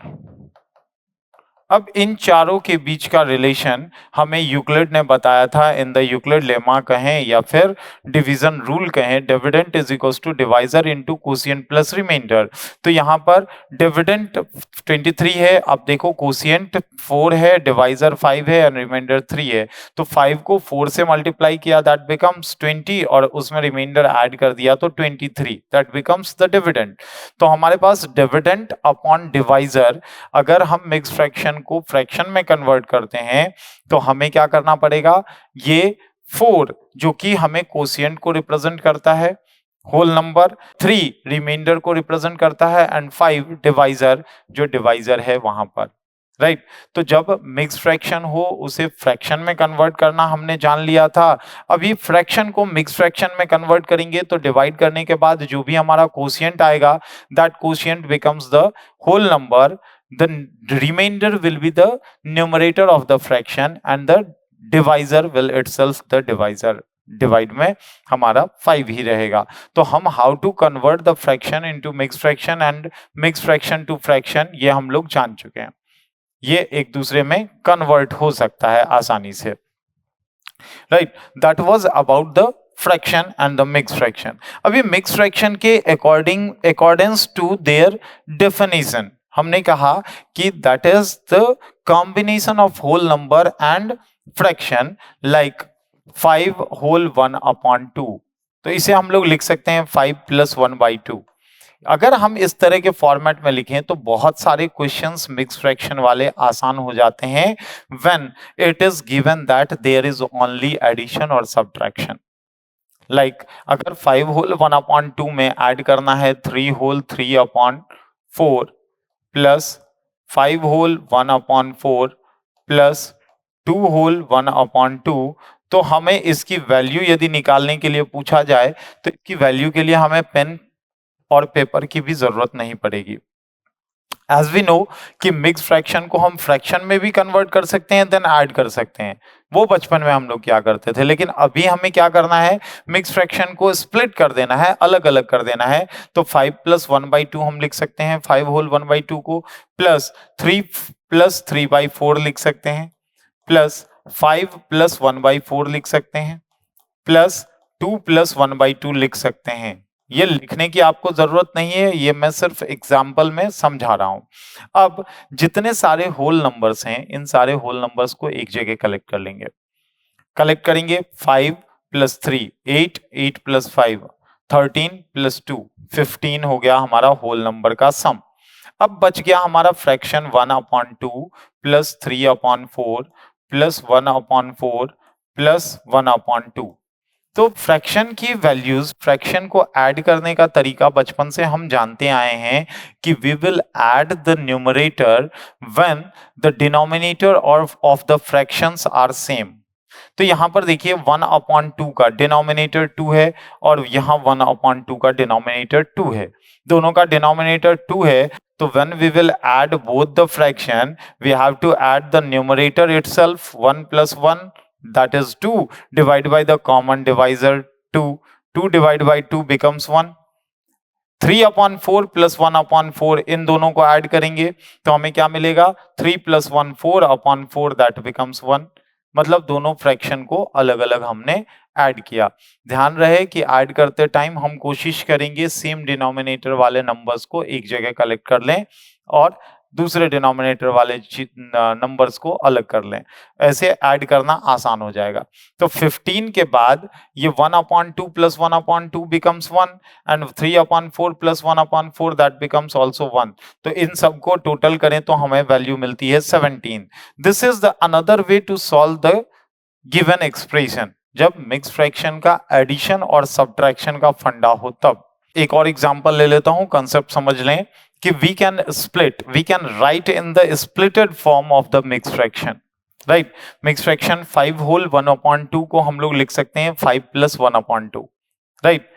अब इन चारों के बीच का रिलेशन हमें यूक्लिड ने बताया था इन द यूक्लिड लेमा कहें या फिर डिवीजन रूल कहें, dividend is equals to divisor into quotient plus remainder. तो यहाँ पर डिविडेंड 23 है, अब देखो कोशिएंट 4 है, डिवाइजर 5 है और रिमाइंडर 3 है। तो 5 को 4 से मल्टीप्लाई किया दैट बिकम्स 20 और उसमें रिमाइंडर ऐड कर दिया तो 23 दैट बिकम्स द डिविडेंड। तो हमारे पास डिविडेंड अपॉन डिवाइजर, अगर हम मिक्स फ्रैक्शन को फ्रैक्शन में कन्वर्ट करते हैं तो हमें क्या करना पड़ेगा, ये 4 जो कि हमें कोशिएंट को रिप्रेजेंट करता है, होल नंबर 3 रिमाइंडर को रिप्रेजेंट करता है एंड 5 डिवाइजर जो डिवाइजर है वहां पर, राइट। तो जब मिक्स फ्रैक्शन हो उसे फ्रैक्शन में कन्वर्ट करना हमने जान लिया था। अभी फ्रैक्शन को मिक्स फ्रैक्शन में कन्वर्ट करेंगे तो डिवाइड करने के बाद जो भी हमारा कोशिएंट आएगा that quotient becomes the whole number, the remainder will be the numerator of the fraction and the divisor will itself the divisor। Divide में हमारा 5 ही रहेगा। तो हम how to convert the fraction into mix fraction and mix fraction to fraction ये हम लोग जान चुके हैं। ये एक दूसरे में कन्वर्ट हो सकता है आसानी से, right. That was about the fraction and the mix fraction. अभी मिक्स फ्रैक्शन के अकॉर्डिंग्स टू देयर डेफिनेशन हमने कहा कि that is the combination of whole number and fraction, like 5 whole 1/2। तो इसे हम लोग लिख सकते हैं 5 + 1/2। अगर हम इस तरह के फॉर्मेट में लिखें तो बहुत सारे क्वेश्चंस मिक्स फ्रैक्शन वाले आसान हो जाते हैं when it is given that there is only addition और सब्ट्रैक्शन। लाइक अगर 5 होल 1/2 में ऐड करना है 3 whole 3/4 plus 5 whole 1/4 plus 2 whole 1/2, तो हमें इसकी वैल्यू यदि निकालने के लिए पूछा जाए तो इसकी वैल्यू के लिए हमें पेन और पेपर की भी जरूरत नहीं पड़ेगी। एज वी नो कि मिक्स फ्रैक्शन को हम फ्रैक्शन में भी कन्वर्ट कर सकते हैं देन ऐड कर सकते हैं, वो बचपन में हम लोग क्या करते थे। लेकिन अभी हमें क्या करना है, मिक्स फ्रैक्शन को स्प्लिट कर देना है, अलग अलग कर देना है। तो 5 प्लस 1/2 हम लिख सकते हैं 5 होल 1/2 को, प्लस 3 प्लस 3/4 लिख सकते हैं, प्लस 5 प्लस 1/4 लिख सकते हैं, प्लस 2 प्लस 1/2 लिख सकते हैं। ये लिखने की आपको जरूरत नहीं है, ये मैं सिर्फ एग्जाम्पल में समझा रहा हूं। अब जितने सारे होल नंबर्स हैं इन सारे होल नंबर्स को एक जगह कलेक्ट कर लेंगे। कलेक्ट करेंगे 5 प्लस 3 8, 8 प्लस 5 13 प्लस 2 15 हो गया हमारा होल नंबर का सम। अब बच गया हमारा फ्रैक्शन 1/2 प्लस 3/4 प्लस 1/4 प्लस 1/2। तो फ्रैक्शन की वैल्यूज, फ्रैक्शन को ऐड करने का तरीका बचपन से हम जानते आए हैं कि we will add the numerator when the denominator of the fractions are same. तो यहां पर देखिए 1/2 का डिनोमिनेटर 2 है और यहां 1/2 का डिनोमिनेटर 2 है, दोनों का डिनोमिनेटर 2 है। तो when we will add both the fraction, we have to add the numerator itself 1 plus 1, that is 2, divided by the common divisor 2. 2 divided by 2 becomes 1. 3/4 plus 1/4 इन दोनों को ऐड करेंगे तो हमें क्या मिलेगा, 3 प्लस 1 4/4 दैट बिकम्स 1। मतलब दोनों फ्रैक्शन को अलग अलग हमने ऐड किया। ध्यान रहे कि ऐड करते टाइम हम कोशिश करेंगे सेम डिनोमिनेटर वाले नंबर्स को एक जगह कलेक्ट कर लें और दूसरे डिनोमिनेटर वाले नंबर्स को अलग कर लें, ऐसे ऐड करना आसान हो जाएगा। तो 15 के बाद ये 1/2 plus 1/2 becomes 1 and 3/4 plus 1/4 that becomes also 1। तो इन सबको टोटल करें तो हमें वैल्यू मिलती है 17। This is the another way to solve the given expression, जब मिक्स फ्रैक्शन का एडिशन और सब्ट्रैक्शन का फंडा हो तब। एक और एग्जांपल ले लेता हूं, कंसेप्ट समझ लें कि we can write in the splitted form of the mix fraction. Right, mix fraction 5 whole 1/2 को हम लोग लिख सकते हैं 5 प्लस 1/2। राइट,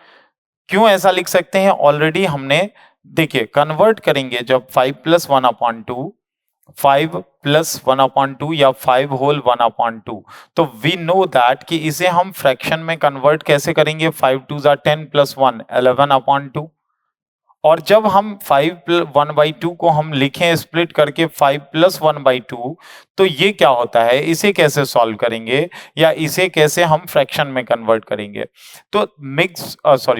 क्यों ऐसा लिख सकते हैं, ऑलरेडी हमने देखिए कन्वर्ट करेंगे जब 5 प्लस 1/2 5 प्लस 1/2 या 5 होल 1/2, तो वी नो दैट कि इसे हम फ्रैक्शन में कन्वर्ट कैसे करेंगे, 5 2 10 प्लस 1 11/2। और जब हम 5/1/2 को हम लिखें स्प्लिट करके 5 प्लस 1/2, तो ये क्या होता है, इसे कैसे सॉल्व करेंगे या इसे कैसे हम फ्रैक्शन में कन्वर्ट करेंगे। तो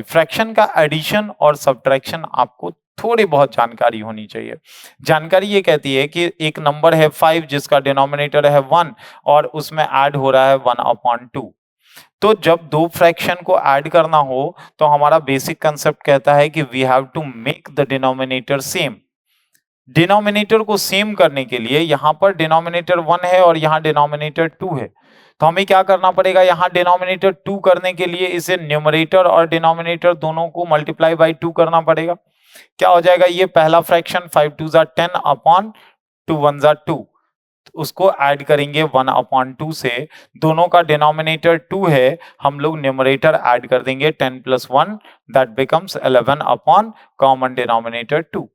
फ्रैक्शन का एडिशन और सब्ट्रैक्शन आपको थोड़ी बहुत जानकारी होनी चाहिए। जानकारी ये कहती है कि एक नंबर है 5 जिसका डिनोमिनेटर है 1 और उसमें ऐड हो रहा है 1/2। तो जब दो फ्रैक्शन को ऐड करना हो तो हमारा बेसिक कंसेप्ट कहता है कि we have to make the denominator same. Denominator को सेम करने के लिए यहां पर डिनोमिनेटर 1 है और यहां डिनोमिनेटर 2 है, तो हमें क्या करना पड़ेगा, यहां डिनोमिनेटर 2 करने के लिए इसे न्यूमरेटर और डिनोमिनेटर दोनों को मल्टीप्लाई बाई 2 करना पड़ेगा। क्या हो जाएगा, ये पहला फ्रैक्शन 5 2 10 अपॉन 2 1 2, उसको ऐड करेंगे 1/2 से, दोनों का डिनोमिनेटर 2 है, हम लोग न्यूमरेटर ऐड कर देंगे 10 plus 1 that becomes 11 upon common denominator 2।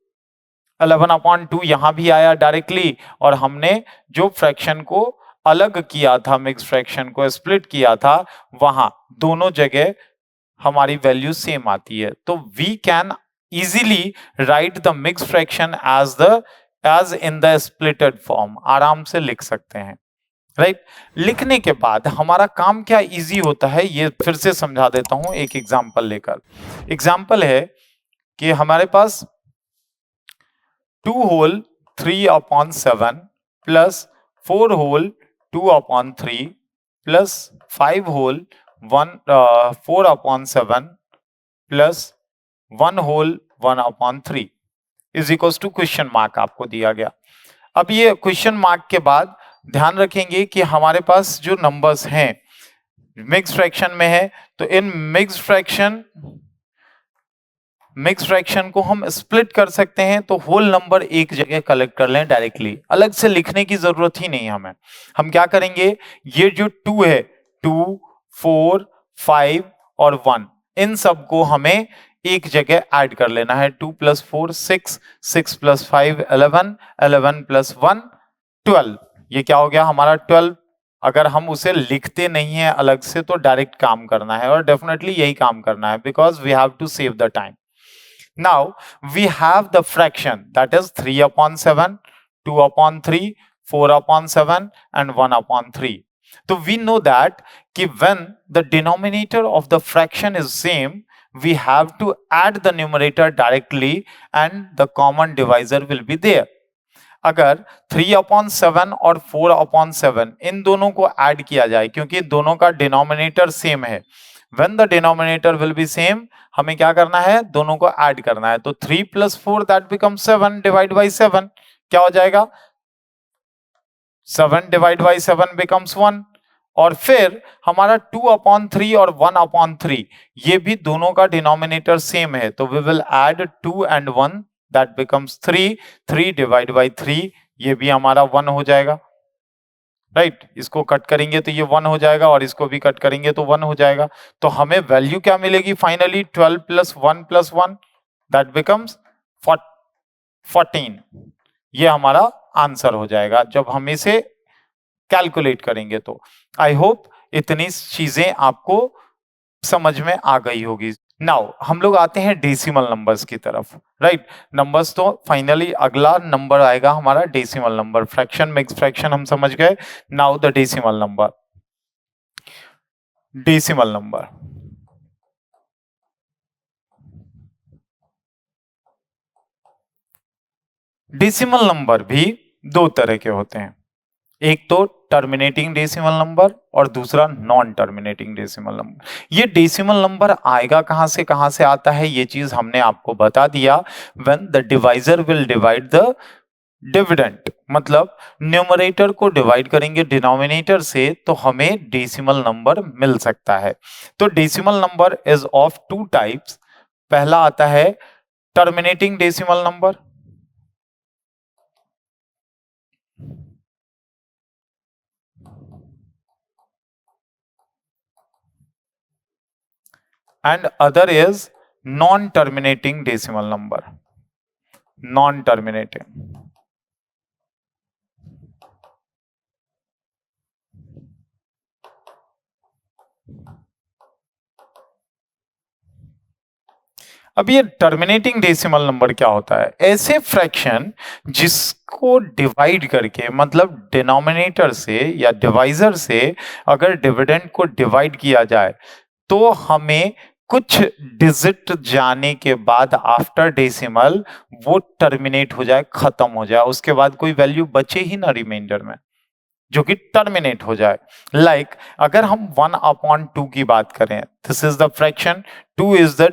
11/2 यहां भी आया डायरेक्टली, और हमने जो फ्रैक्शन को अलग किया था, मिक्स फ्रैक्शन को स्प्लिट किया था, वहां दोनों जगह हमारी वैल्यू सेम आती है। तो we can easily write the mix fraction as in the splitted form, आराम से लिख सकते हैं। राइट, लिखने के बाद हमारा काम क्या इजी होता है, ये फिर से समझा देता हूं एक एग्जांपल लेकर। एग्जांपल है कि हमारे पास 2 whole 3/7 plus 4 whole 2/3 plus 5 whole 4/7 plus 1 whole 1/3 is equals to question mark आपको दिया गया। अब ये क्वेश्चन मार्क के बाद ध्यान रखेंगे कि हमारे पास जो नंबर्स हैं मिक्स फ्रैक्शन में है, तो इन मिक्स फ्रैक्शन को हम स्प्लिट कर सकते हैं, तो होल नंबर एक जगह कलेक्ट कर लें डायरेक्टली, अलग से लिखने की जरूरत ही नहीं हमें। हम क्या करेंगे, ये जो 2 है, 2, 4, 5 और 1, इन सबको हमें एक जगह ऐड कर लेना है। 2 + 4 6, 6 + 5 11, 11 + 1 12। ये क्या हो गया हमारा 12। अगर हम उसे लिखते नहीं है अलग से तो डायरेक्ट काम करना है, और डेफिनेटली यही काम करना है, because we have to save the time. Now we have the fraction that is 3/7, 2/3, 4/7 and 1/3. So we know that कि when the denominator of the fraction is same, we have to add the numerator directly and the common divisor will be there. अगर 3/7 और 4/7 इन दोनों को add किया जाए, क्योंकि दोनों का डिनोमिनेटर सेम है, when the denominator will be same, हमें क्या करना है, दोनों को ऐड करना है। तो 3 + 4 that becomes 7 divide by 7 क्या हो जाएगा, 7 divide by 7 becomes 1। और फिर हमारा 2/3 और 1/3 ये भी दोनों का डिनोमिनेटर सेम है, तो we will add 2 and 1 that becomes 3, 3 divide by 3 ये भी हमारा 1 हो जाएगा, राइट। इसको कट करेंगे तो ये 1 हो जाएगा, और इसको भी कट करेंगे तो 1 हो जाएगा। तो हमें वैल्यू क्या मिलेगी फाइनली, 12 + 1 + 1 दैट बिकम्स 14। ये हमारा आंसर हो जाएगा जब हम इसे कैलकुलेट करेंगे। तो आई होप इतनी चीजें आपको समझ में आ गई होगी। नाउ हम लोग आते हैं डेसिमल नंबर्स की तरफ, राइट। नंबर्स तो फाइनली अगला नंबर आएगा हमारा decimal number. Fraction mix fraction हम समझ गए। Now the decimal number. Decimal number decimal number भी दो तरह के होते हैं, एक तो टर्मिनेटिंग डेसिमल नंबर और दूसरा नॉन टर्मिनेटिंग डेसिमल नंबर। ये डेसिमल नंबर आएगा कहां से आता है, ये चीज हमने आपको बता दिया। When the divisor will divide the dividend, मतलब न्यूमरेटर को डिवाइड करेंगे डिनोमिनेटर से, तो हमें डेसिमल नंबर मिल सकता है। तो decimal number is of 2 types. पहला आता है terminating decimal number, and other is non-terminating decimal number, non-terminating। अब ये टर्मिनेटिंग डेसिमल नंबर क्या होता है, ऐसे फ्रैक्शन जिसको डिवाइड करके, मतलब डिनोमिनेटर से या डिवाइजर से अगर डिविडेंड को डिवाइड किया जाए तो हमें कुछ डिजिट जाने के बाद आफ्टर डेसिमल वो टर्मिनेट हो जाए, खत्म हो जाए, उसके बाद कोई वैल्यू बचे ही ना रिमाइंडर में, जो कि टर्मिनेट हो जाए। लाइक अगर हम 1/2 की बात करें, this is the fraction, 2 is the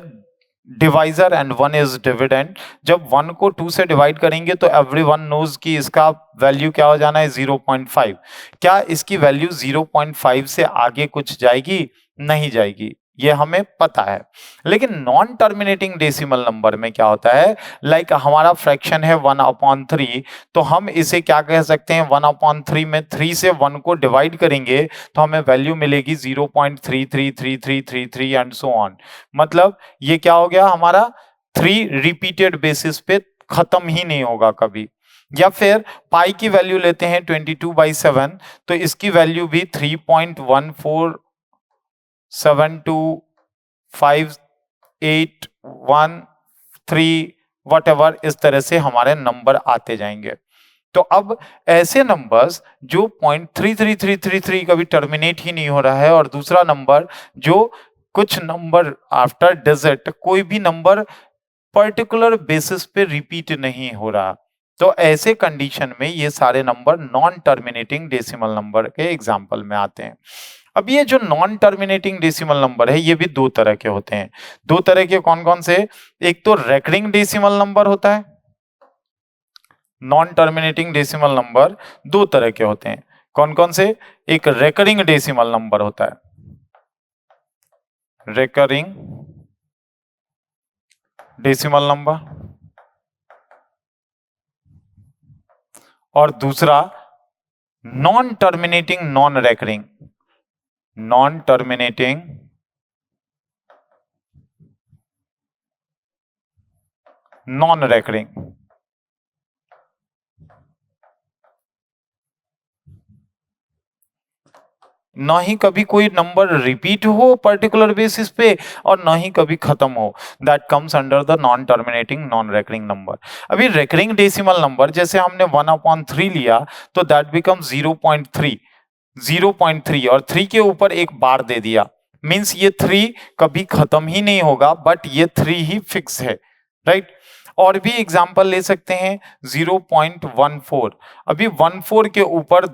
divisor and 1 is dividend. जब 1 को 2 से डिवाइड करेंगे तो एवरीवन नोज कि इसका वैल्यू क्या हो जाना है, 0.5। क्या इसकी वैल्यू 0.5 से आगे कुछ जाएगी, नहीं जाएगी, ये हमें पता है। लेकिन नॉन टर्मिनेटिंग डेसिमल नंबर में क्या होता है, लाइक हमारा फ्रैक्शन है 1/3, तो हम इसे क्या कह सकते हैं, 1/3 में 3 से 1 को डिवाइड करेंगे तो हमें वैल्यू मिलेगी 0.333333 एंड सो ऑन। मतलब ये क्या हो गया हमारा, 3 रिपीटेड बेसिस पे खत्म ही नहीं होगा कभी। या फिर पाई की वैल्यू लेते हैं 22/7, तो इसकी वैल्यू भी 3.14725813 वटएवर, इस तरह से हमारे नंबर आते जाएंगे। तो अब ऐसे नंबर्स जो 0.33333 कभी टर्मिनेट ही नहीं हो रहा है, और दूसरा नंबर जो कुछ नंबर आफ्टर डिजिट कोई भी नंबर पर्टिकुलर बेसिस पे रिपीट नहीं हो रहा, तो ऐसे कंडीशन में ये सारे number non terminating decimal number के एग्जाम्पल में आते हैं। अब ये जो नॉन टर्मिनेटिंग डेसिमल नंबर है ये भी दो तरह के होते हैं। दो तरह के कौन कौन से? एक तो रेकरिंग डेसिमल नंबर होता है। नॉन टर्मिनेटिंग डेसिमल नंबर दो तरह के होते हैं। कौन कौन से? एक रेकरिंग डेसिमल नंबर होता है, रेकरिंग डेसिमल नंबर, और दूसरा non terminating non recurring, non terminating non recurring. ना ही कभी कोई नंबर रिपीट हो पर्टिकुलर बेसिस पे और ना ही कभी खत्म हो, that comes under the non terminating non recurring number. अभी रेकरिंग डेसिमल नंबर जैसे हमने 1/3 लिया तो दैट बिकम 0.3, 0.3 और 3 के ऊपर एक बार दे दिया, मींस ये 3 कभी खत्म ही नहीं होगा, बट ये 3 ही फिक्स है, राइट। और भी एग्जांपल ले सकते हैं 0.14, अभी 14 के ऊपर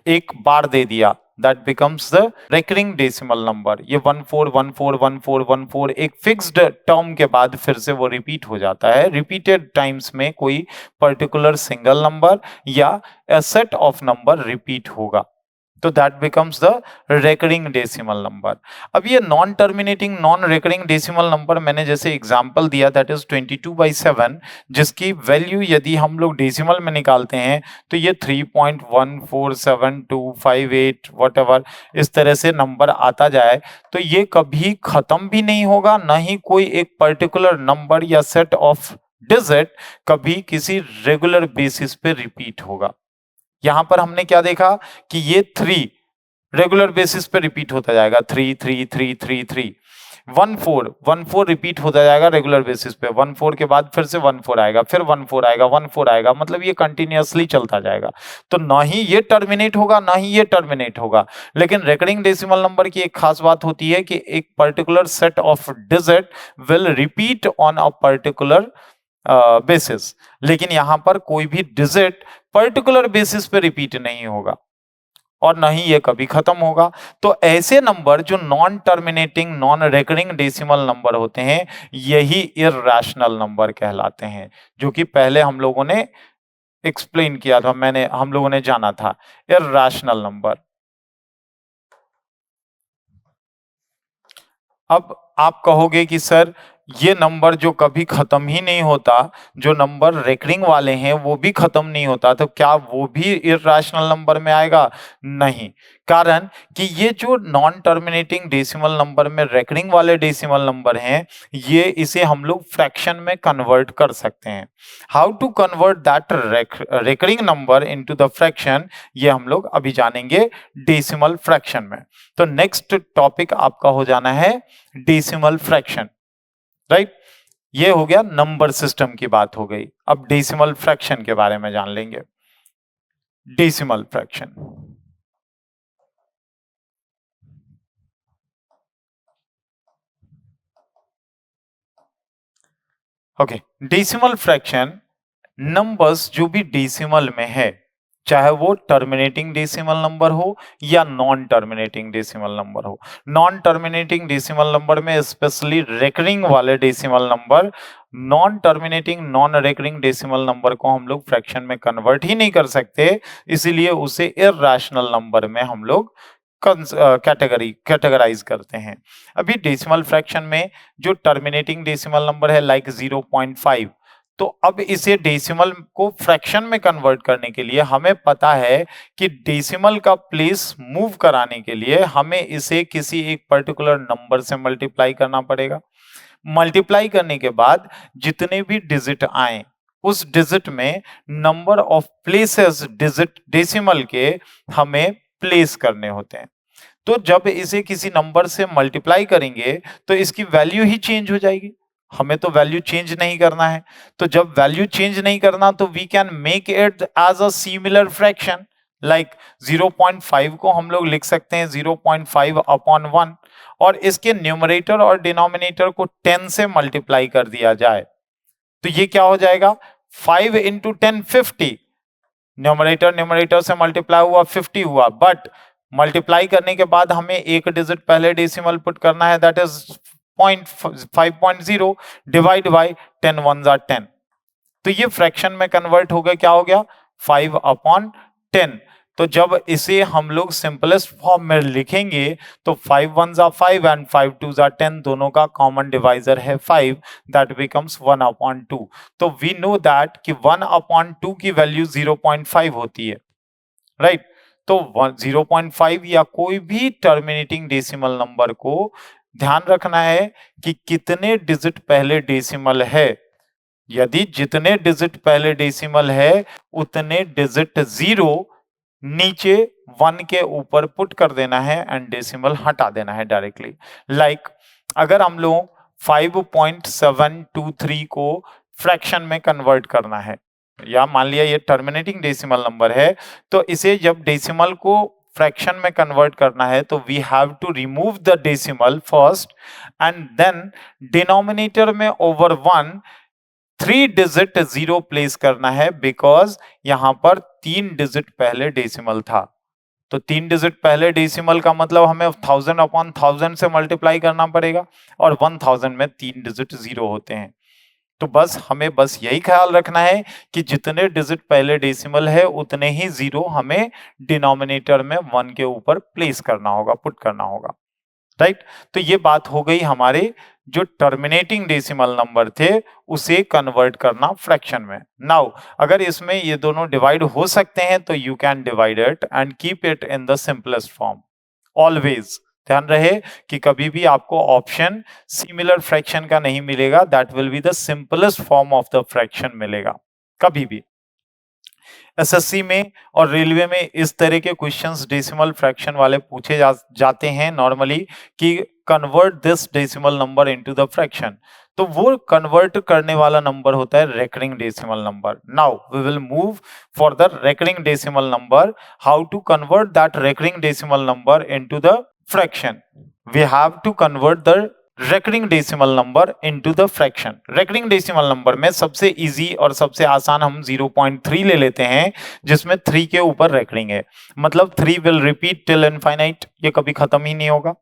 एक बार दे दिया, that becomes the recurring decimal number. ये 14141414 एक फिक्स्ड टर्म के बाद फिर से वो रिपीट हो जाता है, रिपीटेड टाइम्स में कोई पर्टिकुलर सिंगल नंबर या a set of number repeat होगा, तो that becomes the recurring decimal number. अब ये non terminating non recurring decimal number मैंने जैसे एग्जांपल दिया दैट इज 22/7, जिसकी वैल्यू यदि हम लोग डेसिमल में निकालते हैं तो ये 3.147258 वॉटएवर इस तरह से नंबर आता जाए, तो ये कभी खत्म भी नहीं होगा, ना ही कोई एक पर्टिकुलर नंबर या सेट ऑफ डिजिट कभी किसी रेगुलर बेसिस पे रिपीट होगा। यहां पर हमने क्या देखा कि ये 3 रेगुलर बेसिस पे रिपीट होता जाएगा, 3 14 रिपीट होता जाएगा रेगुलर बेसिस पे, 14 के बाद फिर से 14 आएगा, फिर 14 आएगा, 14 आएगा, मतलब ये कंटिन्यूअसली चलता जाएगा। तो ना ही ये टर्मिनेट होगा ना ही ये टर्मिनेट होगा। लेकिन रेकरिंग डेसिमल नंबर की एक खास बात होती है कि एक particular set of digit will repeat on a particular basis, लेकिन यहां पर कोई भी डिजिट पर्टिकुलर बेसिस पे रिपीट नहीं होगा और ना ही ये कभी खत्म होगा। तो ऐसे नंबर जो non terminating non recurring decimal number होते हैं यही इररेशनल नंबर कहलाते हैं, जो कि पहले हम लोगों ने एक्सप्लेन किया था, हम लोगों ने जाना था इररेशनल नंबर। अब आप कहोगे कि सर ये नंबर जो कभी खत्म ही नहीं होता, जो नंबर रेकरिंग वाले हैं वो भी खत्म नहीं होता, तो क्या वो भी इररेशनल नंबर में आएगा? नहीं, कारण कि ये जो नॉन टर्मिनेटिंग डेसिमल नंबर में रेकरिंग वाले डेसिमल नंबर हैं ये इसे हम लोग फ्रैक्शन में कन्वर्ट कर सकते हैं। How to convert that recurring number into the fraction, ये हम लोग अभी जानेंगे डेसिमल फ्रैक्शन में। तो नेक्स्ट टॉपिक आपका हो जाना है डेसिमल फ्रैक्शन, राइट। ये हो गया नंबर सिस्टम की बात हो गई। अब डेसिमल फ्रैक्शन के बारे में जान लेंगे। Decimal fraction, okay. Decimal fraction numbers जो भी डेसिमल में है, चाहे वो टर्मिनेटिंग डेसिमल नंबर हो या नॉन टर्मिनेटिंग डेसिमल नंबर हो। नॉन टर्मिनेटिंग डेसिमल नंबर में स्पेशली रेकरिंग वाले decimal number, non terminating non recurring decimal number को हम लोग फ्रैक्शन में कन्वर्ट ही नहीं कर सकते, इसीलिए उसे इररेशनल नंबर में हम लोग कैटेगराइज करते हैं। अभी डेसिमल फ्रैक्शन में जो टर्मिनेटिंग डेसिमल नंबर है लाइक 0.5, तो अब इसे डेसिमल को फ्रैक्शन में कन्वर्ट करने के लिए हमें पता है कि डेसिमल का प्लेस मूव कराने के लिए हमें इसे किसी एक पर्टिकुलर नंबर से मल्टीप्लाई करना पड़ेगा। मल्टीप्लाई करने के बाद जितने भी डिजिट आए उस डिजिट में number of places digit decimal के हमें प्लेस करने होते हैं। तो जब इसे किसी नंबर से मल्टीप्लाई करेंगे तो इसकी वैल्यू ही चेंज हो जाएगी, हमें तो वैल्यू चेंज नहीं करना है। तो जब वैल्यू चेंज नहीं करना तो we can make it as a similar fraction, like 0.5 को हम लोग लिख सकते हैं 0.5/1, और इसके न्यूमरेटर और डिनोमिनेटर को 10 से मल्टीप्लाई कर दिया जाए तो ये क्या हो जाएगा, 5 × 10 50। न्यूमरेटर न्यूमरेटर से मल्टीप्लाई हुआ 50 हुआ, बट मल्टीप्लाई करने के बाद हमें एक डिजिट पहले डेसिमल पुट करना है, that is 5.0 divide by 10 1s are 10। तो ये फ्रैक्शन में कन्वर्ट हो गया, क्या हो गया 5/10। तो जब इसे हम लोग सिंपलेस्ट फॉर्म में लिखेंगे तो 5 1s are 5 and 5 2s are 10, दोनों का कॉमन डिवाइजर है 5, दैट बिकम्स 1/2। तो वी नो दैट कि 1/2 की वैल्यू 0.5 होती है, राइट। तो 0.5 या कोई भी टर्मिनेटिंग डेसिमल नंबर को ध्यान रखना है कि कितने डिजिट पहले डेसिमल है। यदि जितने डिजिट पहले डेसिमल है उतने डिजिट 0 नीचे 1 के ऊपर पुट कर देना है एंड डेसिमल हटा देना है डायरेक्टली। लाइक अगर हम लोग 5.723 को फ्रैक्शन में कन्वर्ट करना है, या मान लिया ये टर्मिनेटिंग डेसिमल नंबर है, तो इसे जब डेसिमल को फ्रैक्शन में कन्वर्ट करना है तो we have to remove the decimal first and then denominator में ओवर 1 3 डिजिट 0 प्लेस करना है, बिकॉज यहां पर 3 डिजिट पहले डेसिमल था। तो 3 डिजिट पहले डेसिमल का मतलब हमें 1000/1000 से मल्टीप्लाई करना पड़ेगा और 1000 में 3 डिजिट 0 होते हैं। तो बस हमें बस यही ख्याल रखना है कि जितने डिजिट पहले डेसिमल है उतने ही 0 हमें डिनोमिनेटर में 1 के ऊपर प्लेस करना होगा, पुट करना होगा, राइट। तो ये बात हो गई हमारे जो टर्मिनेटिंग डेसिमल नंबर थे उसे कन्वर्ट करना फ्रैक्शन में। नाउ अगर इसमें ये दोनों डिवाइड हो सकते हैं तो you can divide it and keep it in the simplest form. Always ध्यान रहे कि कभी भी आपको ऑप्शन सिमिलर फ्रैक्शन का नहीं मिलेगा, that will be the simplest form of the fraction मिलेगा कभी भी। एसएससी में और रेलवे में इस तरह के क्वेश्चंस डेसिमल फ्रैक्शन वाले पूछे जाते हैं नॉर्मली कि convert this decimal number into the fraction. तो वो कन्वर्ट करने वाला नंबर होता है recurring decimal number. Now we will move for the recurring decimal number, how to convert that recurring decimal number into the fraction. We have to convert the recurring decimal number into the fraction. Recurring decimal number में सबसे easy और सबसे आसान हम 0.3 ले लेते हैं, जिसमें 3 के ऊपर रेकरिंग है, मतलब 3 विल रिपीट टिल इनफाइनाइट, ये कभी खत्म ही नहीं होगा।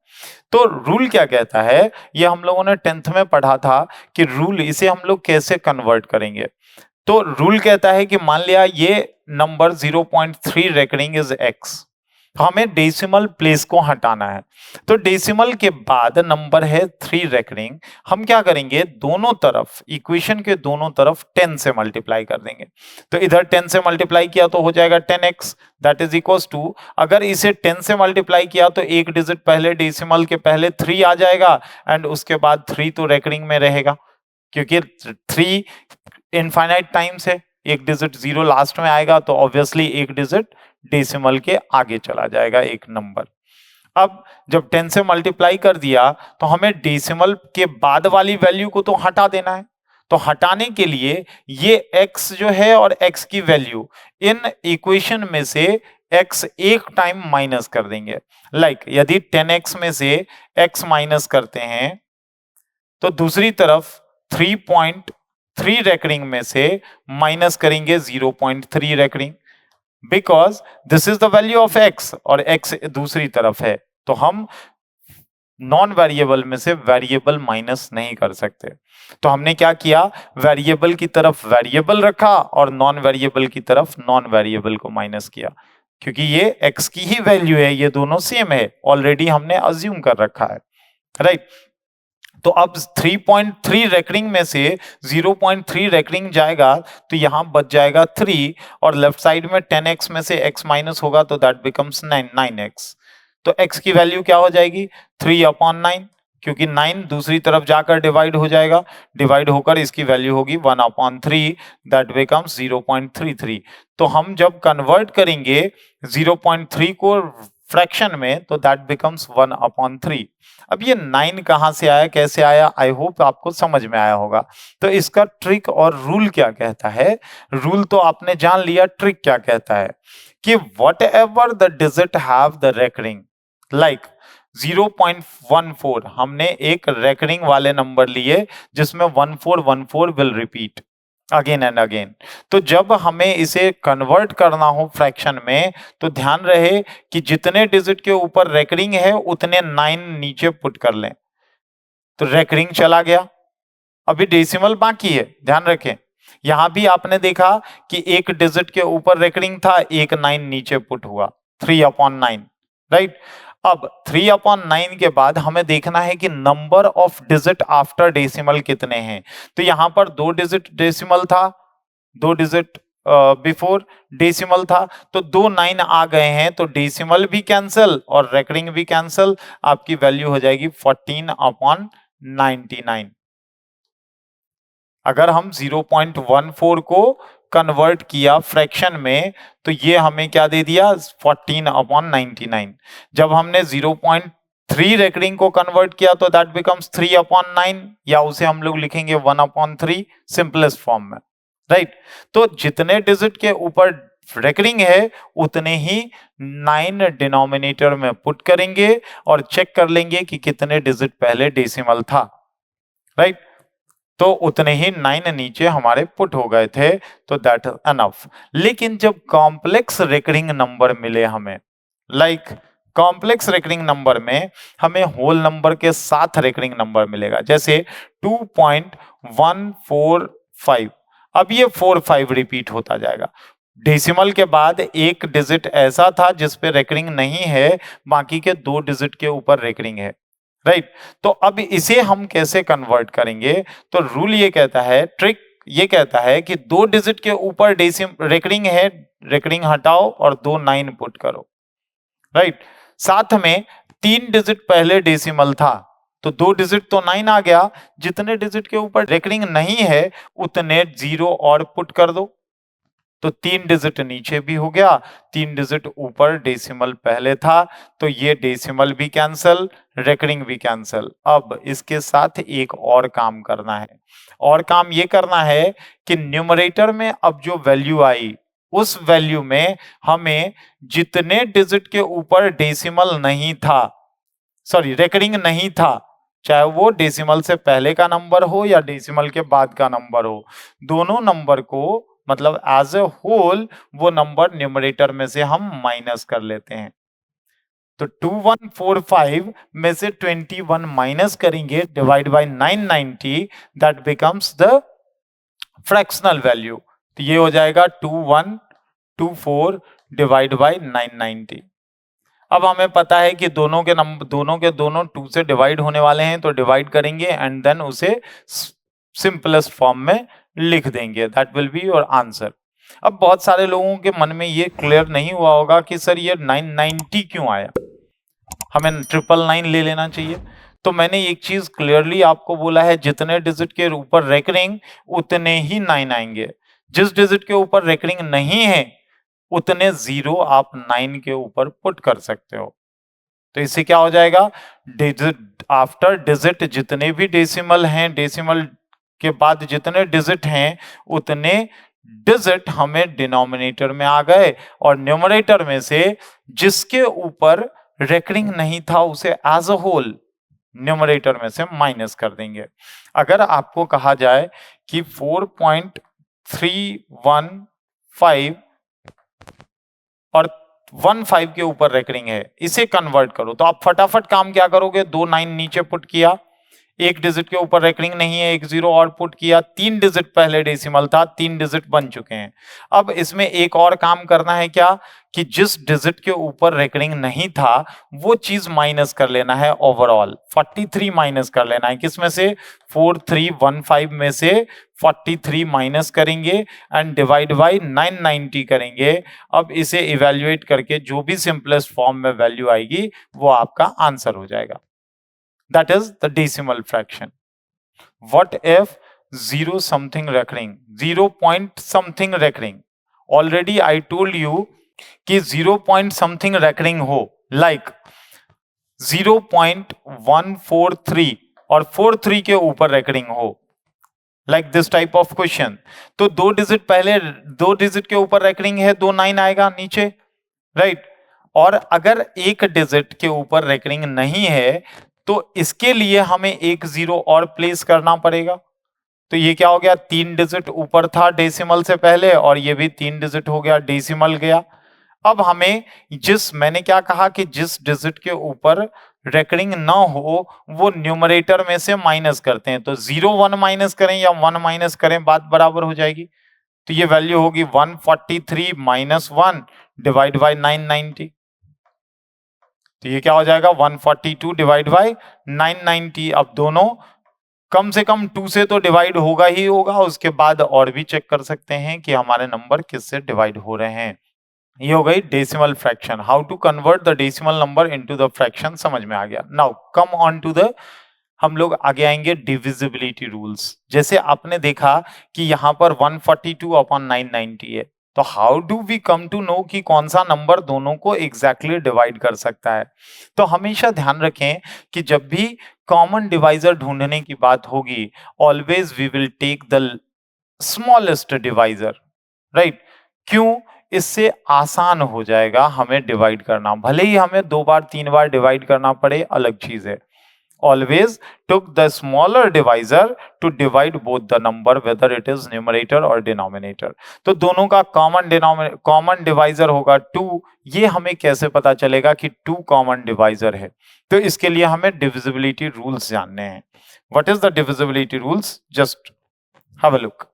तो रूल क्या कहता है, ये हम लोगों ने 10th में पढ़ा था कि रूल इसे हम लोग कैसे कन्वर्ट करेंगे। तो रूल कहता है कि मान लिया ये नंबर 0.3 रेकरिंग इज x, हमें डेसिमल प्लेस को हटाना है। तो डेसिमल के बाद नंबर है 3 रेकरिंग, हम क्या करेंगे दोनों तरफ इक्वेशन के दोनों तरफ 10 से मल्टीप्लाई कर देंगे। तो इधर 10 से मल्टीप्लाई किया तो हो जाएगा 10x, that is equals to, अगर इसे 10 से मल्टीप्लाई किया तो एक डिजिट पहले डेसिमल के पहले 3 आ जाएगा एंड उसके बाद 3 तो रेकरिंग में रहेगा, क्योंकि 3 इनफाइनाइट टाइम्स है, एक डिजिट 0 लास्ट में आएगा तो ऑब्वियसली एक डिजिट डेसिमल के आगे चला जाएगा एक नंबर। अब जब 10 से मल्टीप्लाई कर दिया तो हमें डेसिमल के बाद वाली वैल्यू को तो हटा देना है। तो हटाने के लिए ये x जो है और x की वैल्यू इन इक्वेशन में से x एक टाइम माइनस कर देंगे। लाइक यदि 10x में से x माइनस करते हैं तो दूसरी तरफ 3.3 रेकरिंग में से माइनस करेंगे 0.3 recurring, because this is the value of x और x दूसरी तरफ है, तो हम नॉन वेरिएबल में से वेरिएबल माइनस नहीं कर सकते। तो हमने क्या किया, वेरिएबल की तरफ वेरिएबल रखा और नॉन वेरिएबल की तरफ नॉन वेरिएबल को माइनस किया, क्योंकि ये x की ही वैल्यू है, ये दोनों सेम है, ऑलरेडी हमने अज्यूम कर रखा है, राइट। तो अब 3.3 रेकरिंग में से 0.3 रेकरिंग जाएगा तो यहां बच जाएगा 3 और लेफ्ट साइड में 10x में से x माइनस होगा तो दैट बिकम्स 9x। तो x की वैल्यू क्या हो जाएगी 3/9, क्योंकि 9 दूसरी तरफ जाकर डिवाइड हो जाएगा, डिवाइड होकर इसकी वैल्यू होगी 1/3, दैट बिकम्स 0.33। तो हम जब कन्वर्ट करेंगे 0.3 को फ्रैक्शन में तो दैट बिकम्स 1/3। अब ये 9 कहां से आया, कैसे आया, आई होप आपको समझ में आया होगा। तो इसका ट्रिक और रूल क्या कहता है, रूल तो आपने जान लिया, ट्रिक क्या कहता है कि what ever the digit have the recurring, like 0.14 हमने एक रेकरिंग वाले नंबर लिए जिसमें 1414 will repeat, again and again. तो जब हमें इसे कन्वर्ट करना हो फ्रैक्शन में, तो ध्यान रहे कि जितने डिजिट के ऊपर रेकरिंग है उतने 9 नीचे पुट कर लें। तो रेकरिंग चला गया, अभी डेसिमल बाकी है, ध्यान रखें। यहां भी आपने देखा कि एक डिजिट के ऊपर रेकरिंग था, एक 9 नीचे पुट हुआ, 3/9, राइट। अब 3/9 के बाद हमें देखना है कि number of digit after decimal कितने हैं। तो यहां पर 2 डिजिट डेसिमल था, 2 डिजिट बिफोर डेसिमल था, तो 2 9 आ गए हैं, तो डेसिमल भी कैंसिल और रेकरिंग भी कैंसिल। आपकी वैल्यू हो जाएगी 14/99। अगर हम 0.14 को कन्वर्ट किया फ्रैक्शन में, तो ये हमें क्या दे दिया, 14/99। जब हमने 0.3 रेकरिंग को कन्वर्ट किया तो दैट बिकम्स 3/9, या उसे हम लोग लिखेंगे 1/3 सिंपलेस्ट फॉर्म में, राइट। तो जितने डिजिट के ऊपर रेकरिंग है उतने ही 9 डिनोमिनेटर में पुट करेंगे और चेक कर लेंगे कि कितने डिजिट पहले डेसिमल था, राइट। तो उतने ही 9 नीचे हमारे पुट हो गए थे, तो दैट इज एनफ। लेकिन जब कॉम्प्लेक्स रेकरिंग नंबर मिले हमें, लाइक कॉम्प्लेक्स रेकरिंग नंबर में हमें होल नंबर के साथ रेकरिंग नंबर मिलेगा, जैसे 2.145। अब ये 45 रिपीट होता जाएगा। डेसिमल के बाद एक डिजिट ऐसा था जिस पे रेकरिंग नहीं है, बाकी के 2 डिजिट के ऊपर रेकरिंग है, राइट। तो अब इसे हम कैसे कन्वर्ट करेंगे, तो रूल ये कहता है, ट्रिक ये कहता है कि 2 डिजिट के ऊपर रेकरिंग है, रेकरिंग हटाओ और 2 9 पुट करो, राइट। साथ में 3 डिजिट पहले डेसिमल था, तो 2 डिजिट तो 9 आ गया, जितने डिजिट के ऊपर रेकरिंग नहीं है उतने 0 और पुट कर दो, तो 3 डिजिट नीचे भी हो गया, 3 डिजिट ऊपर डेसिमल पहले था, तो ये डेसिमल भी कैंसिल, रेकरिंग भी कैंसिल। अब इसके साथ एक और काम करना है, और काम ये करना है कि न्यूमरेटर में अब जो वैल्यू आई उस वैल्यू में हमें जितने डिजिट के ऊपर डेसिमल नहीं था, सॉरी रेकरिंग नहीं था, चाहे वो डेसिमल से पहले का नंबर हो या डेसिमल के बाद का नंबर हो, दोनों नंबर को मतलब एज ए होल वो नंबर न्यूमरेटर में से हम माइनस कर लेते हैं। तो 2145 में से 21 माइनस करेंगे, divide by 990, that becomes the fractional value. तो ये हो जाएगा 2124 डिवाइड बाय 990। अब हमें पता है कि दोनों के नंबर दोनों 2 से डिवाइड होने वाले हैं, तो डिवाइड करेंगे एंड देन उसे सिंपलेस्ट फॉर्म में लिख देंगे, that will be your answer. अब बहुत सारे लोगों के मन में ये क्लियर नहीं हुआ होगा कि सर ये 990 क्यों आया, हमें 999 ले लेना चाहिए। तो मैंने एक चीज क्लियरली आपको बोला है, जितने डिजिट के ऊपर रेकरिंग उतने ही 9 आएंगे, जिस डिजिट के ऊपर रेकरिंग नहीं है उतने 0 आप 9 के ऊपर पुट कर सकते हो। तो इससे क्या हो जाएगा, डिजिट आफ्टर डिजिट जितने भी डेसिमल हैं, डेसिमल के बाद जितने डिजिट हैं उतने डिजिट हमें डिनोमिनेटर में आ गए, और न्यूमरेटर में से जिसके ऊपर रेकरिंग नहीं था उसे एज अ होल न्यूमरेटर में से माइनस कर देंगे। अगर आपको कहा जाए कि 4.315 और 15 के ऊपर रेकरिंग है, इसे कन्वर्ट करो, तो आप फटाफट काम क्या करोगे, 2 9 नीचे पुट किया, एक डिजिट के ऊपर रेकरिंग नहीं है, एक 0 और पुट किया, 3 डिजिट पहले डेसिमल था, 3 डिजिट बन चुके हैं। अब इसमें एक और काम करना है क्या, कि जिस डिजिट के ऊपर रेकरिंग नहीं था वो चीज माइनस कर लेना है, ओवरऑल 43 माइनस कर लेना है, किसमें से, 4315 में से 43 माइनस करेंगे एंड डिवाइड बाई 990 करेंगे। अब इसे इवेल्युएट करके जो भी सिंपलेस्ट फॉर्म में वैल्यू आएगी वो आपका आंसर हो जाएगा, that is the decimal fraction. What if 0 something recurring, 0 point something recurring? Already I told you कि 0 point something recurring हो, like 0.143 और 43 के ऊपर recurring हो, like this type of question। तो 2 डिजिट पहले, 2 डिजिट के ऊपर recurring है, 2 9 आएगा नीचे, राइट। और अगर एक डिजिट के ऊपर रेकरिंग नहीं है तो इसके लिए हमें एक 0 और प्लेस करना पड़ेगा, तो ये क्या हो गया, 3 डिजिट ऊपर था डेसिमल से पहले और ये भी 3 डिजिट हो गया, डेसिमल गया। अब हमें मैंने क्या कहा कि जिस डिजिट के ऊपर रेकरिंग ना हो वो न्यूमरेटर में से माइनस करते हैं, तो 0 1 माइनस करें या 1 माइनस करें बात बराबर हो जाएगी। तो ये वैल्यू होगी 143 माइनस 1 डिवाइड बाई 990। तो ये क्या हो जाएगा, 142 डिवाइड बाई 990। अब दोनों कम से कम 2 से तो डिवाइड होगा ही होगा, उसके बाद और भी चेक कर सकते हैं कि हमारे नंबर किससे डिवाइड हो रहे हैं। ये हो गई decimal fraction, how to convert the decimal number into the fraction, समझ में आ गया। Now come on to the, हम लोग आगे आएंगे डिविजिबिलिटी रूल्स। जैसे आपने देखा कि यहाँ पर 142 अपॉन 990 है, तो how do we come to know कि कौन सा नंबर दोनों को एग्जैक्टली डिवाइड कर सकता है। तो हमेशा ध्यान रखें कि जब भी कॉमन डिवाइजर ढूंढने की बात होगी, always we will take the smallest divisor, right. क्यों, इससे आसान हो जाएगा हमें डिवाइड करना, भले ही हमें 2 बार 3 बार डिवाइड करना पड़े, अलग चीज है। Always took the smaller divisor to divide both the number whether it is numerator or denominator। तो दोनों का कॉमन डिवाइजर होगा 2। ये हमें कैसे पता चलेगा कि 2 कॉमन डिवाइजर है, तो इसके लिए हमें डिविजिबिलिटी रूल्स जानने हैं। What is the divisibility rules? Just have a look।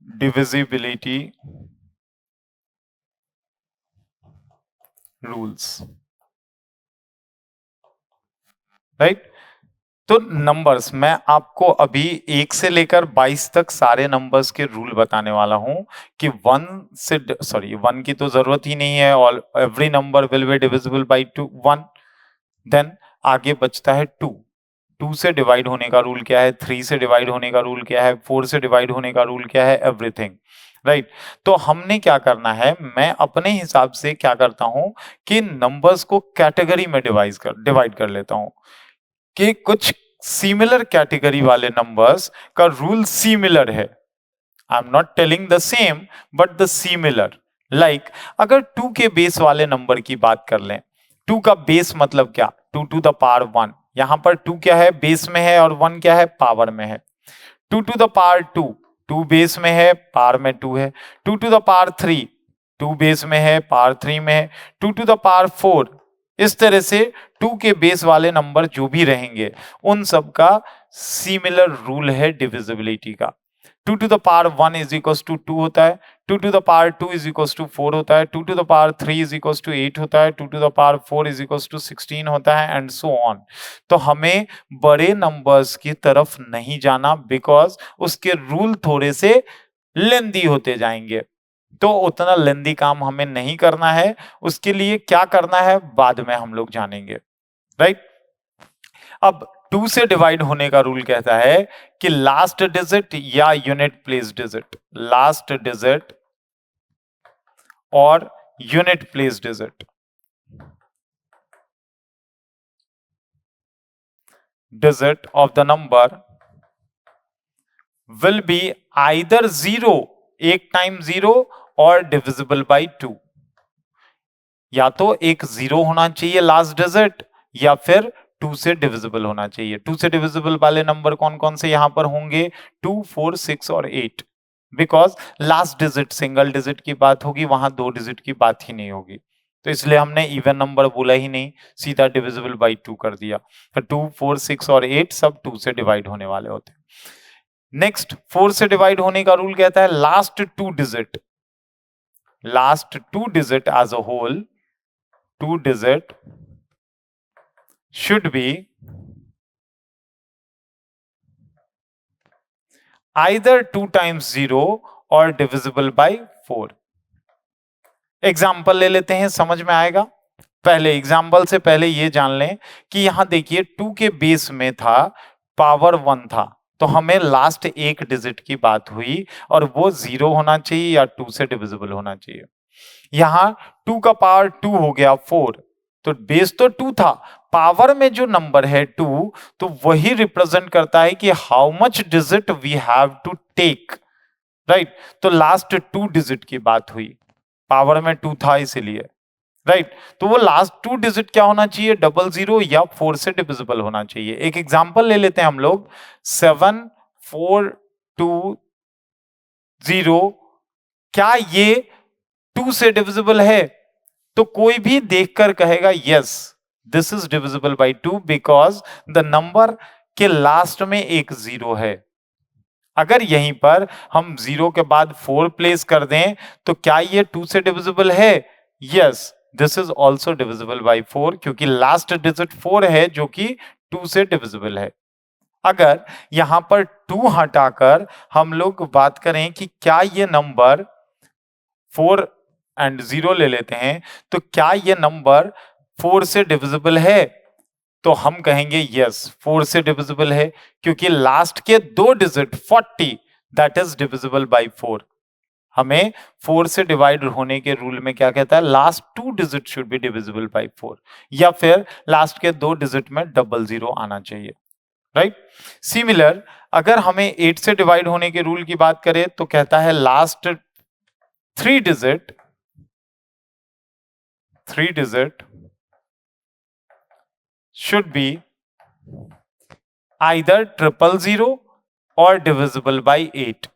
divisibility rules, right. तो नंबर्स, मैं आपको अभी 1 से लेकर 22 तक सारे नंबर्स के रूल बताने वाला हूं कि 1 की तो जरूरत ही नहीं है, all every number will be divisible by 1। Then आगे बचता है 2 से डिवाइड होने का रूल क्या है, 3 से डिवाइड होने का रूल क्या है, 4 से डिवाइड होने का रूल क्या है, एवरीथिंग, राइट। तो हमने क्या करना है, मैं अपने हिसाब से क्या करता हूं कि नंबर्स को कैटेगरी में डिवाइड कर लेता हूं कि कुछ सिमिलर कैटेगरी वाले नंबर्स का रूल सिमिलर है। I am not telling the same but the similar. Like अगर 2 के बेस वाले नंबर की बात कर लें, 2 का बेस मतलब क्या, 2 टू द पावर 1। यहां पर 2 क्या है, बेस में है, और 1 क्या है, पावर में है। 2 टू द पावर 2, 2 बेस में है, पावर में 2 है। 2 टू द पावर 3, 2 बेस में है, पावर 3 में है। 2 टू द पावर 4, इस तरह से 2 के बेस वाले नंबर जो भी रहेंगे उन सब का सिमिलर रूल है डिविजिबिलिटी का। 2 to the power 1 is equal to 2 होता है, 2 to the power 2 is equal to 4 होता है, 2 to the power 3 is equal to 8 होता है, 2 to the power 4 is equal to 16 होता है, एंड सो ऑन। तो हमें बड़े नंबर्स की तरफ नहीं जाना, बिकॉज उसके रूल थोड़े से लेंदी होते जाएंगे, तो उतना लेंदी काम हमें नहीं करना है। उसके लिए क्या करना है बाद में हम लोग जानेंगे, राइट। अब 2 से डिवाइड होने का रूल कहता है कि लास्ट डिजिट या unit place digit, last digit और unit place digit of the number will be either 0, 1 time 0, और डिविजिबल बाई 2। या तो एक 0 होना चाहिए लास्ट डिजिट, या फिर 2 से डिविजिबल होना चाहिए। 2 से डिविजिबल वाले नंबर कौन कौन से यहां पर होंगे, 2, 4, 6 और 8। Because last digit single digit की बात होगी, वहां 2 डिजिट की बात ही नहीं होगी, तो इसलिए हमने इवन नंबर बोला ही नहीं, सीधा डिविजिबल बाई 2 कर दिया। तो 2, 4, 6 और 8 सब 2 से डिवाइड होने वाले होते हैं। नेक्स्ट 4 से डिवाइड होने का रूल कहता है last 2 digit, last 2 digit as a whole, 2 digit should be either 2 times 0 और divisible by 4। एग्जाम्पल ले लेते हैं, समझ में आएगा। पहले एग्जाम्पल से पहले ये जान लें कि यहां देखिए 2 के बेस में था, पावर 1 था, तो हमें लास्ट एक डिजिट की बात हुई और वो 0 होना चाहिए या 2 से डिविजिबल होना चाहिए। यहां 2 का पावर 2 हो गया 4, तो बेस तो 2 था, पावर में जो नंबर है 2, तो वही रिप्रेजेंट करता है कि how much digit we have to take, right. तो लास्ट 2 डिजिट की बात हुई, पावर में 2 था इसीलिए, राइट तो वो लास्ट 2 डिजिट क्या होना चाहिए, 00 या 4 से डिविजिबल होना चाहिए। एक एग्जांपल ले लेते हैं हम लोग, 7420, क्या ये 2 से डिविजिबल है? तो कोई भी देखकर कहेगा yes this is divisible by 2 because the number के लास्ट में एक 0 है। अगर यहीं पर हम 0 के बाद 4 प्लेस कर दें तो क्या ये 2 से डिविजिबल है? Yes this is also divisible by 4 क्योंकि लास्ट डिजिट 4 है जो कि 2 से डिविजिबल है। अगर यहां पर 2 हटाकर हम लोग बात करें कि क्या ये नंबर 4 एंड 0 ले लेते हैं तो क्या ये नंबर 4 से डिविजिबल है? तो हम कहेंगे यस 4 से डिविजिबल है क्योंकि लास्ट के 2 digit 40 that is divisible bye 4। हमें 4 से डिवाइड होने के रूल में क्या कहता है, last 2 digit should be divisible bye 4 या फिर लास्ट के 2 डिजिट में 00 आना चाहिए। राइट सिमिलर अगर हमें 8 से डिवाइड होने के रूल की बात करें तो कहता है last 3 digit should be either 000 or divisible by 8।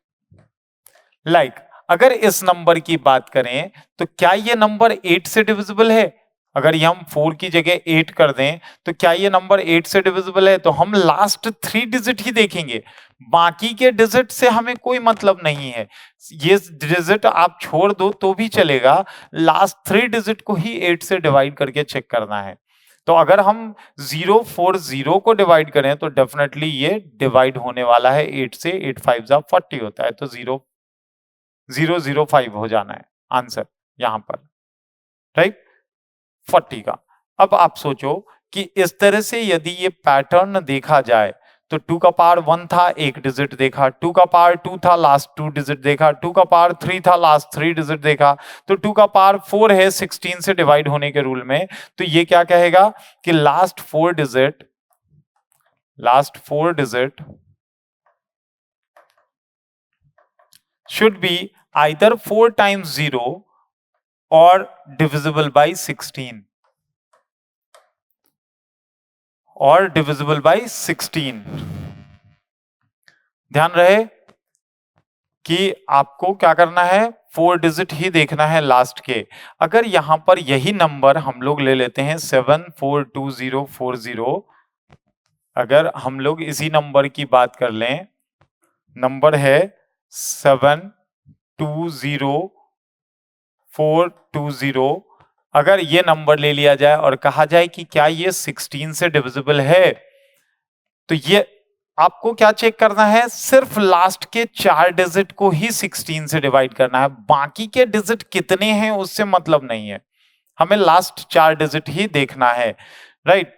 Like अगर इस नंबर की बात करें तो क्या ये नंबर 8 से डिविजिबल है? अगर ये हम 4 की जगह 8 कर दें तो क्या ये नंबर 8 से डिविजिबल है? तो हम लास्ट 3 डिजिट ही देखेंगे, बाकी के डिजिट से हमें कोई मतलब नहीं है। ये डिजिट आप छोड़ दो तो भी चलेगा, लास्ट 3 डिजिट को ही 8 से डिवाइड करके चेक करना है। तो अगर हम 040 को डिवाइड करें तो डेफिनेटली ये डिवाइड होने वाला है 8 से, 8 5 जा 40 होता है तो 005 हो जाना है आंसर यहां पर, राइट 40 का। अब आप सोचो कि इस तरह से यदि ये पैटर्न देखा जाए तो 2 का पावर 1 था, एक डिजिट देखा, 2 का पावर 2 था, लास्ट 2 डिजिट देखा, 2 का पावर 3 था, लास्ट 3 डिजिट देखा, तो 2 का पावर 4 है 16 से डिवाइड होने के रूल में, तो ये क्या कहेगा कि last 4 digit should be either 4 times 0 or divisible by 16 और डिविजिबल बाय 16। ध्यान रहे कि आपको क्या करना है, 4 डिजिट ही देखना है लास्ट के। अगर यहां पर यही नंबर हम लोग ले लेते हैं 742040, अगर हम लोग इसी नंबर की बात कर लें, नंबर है 720420, अगर ये नंबर ले लिया जाए और कहा जाए कि क्या ये 16 से डिविजिबल है, तो ये आपको क्या चेक करना है, सिर्फ लास्ट के 4 डिजिट को ही 16 से डिवाइड करना है, बाकी के डिजिट कितने हैं उससे मतलब नहीं है, हमें लास्ट 4 डिजिट ही देखना है। राइट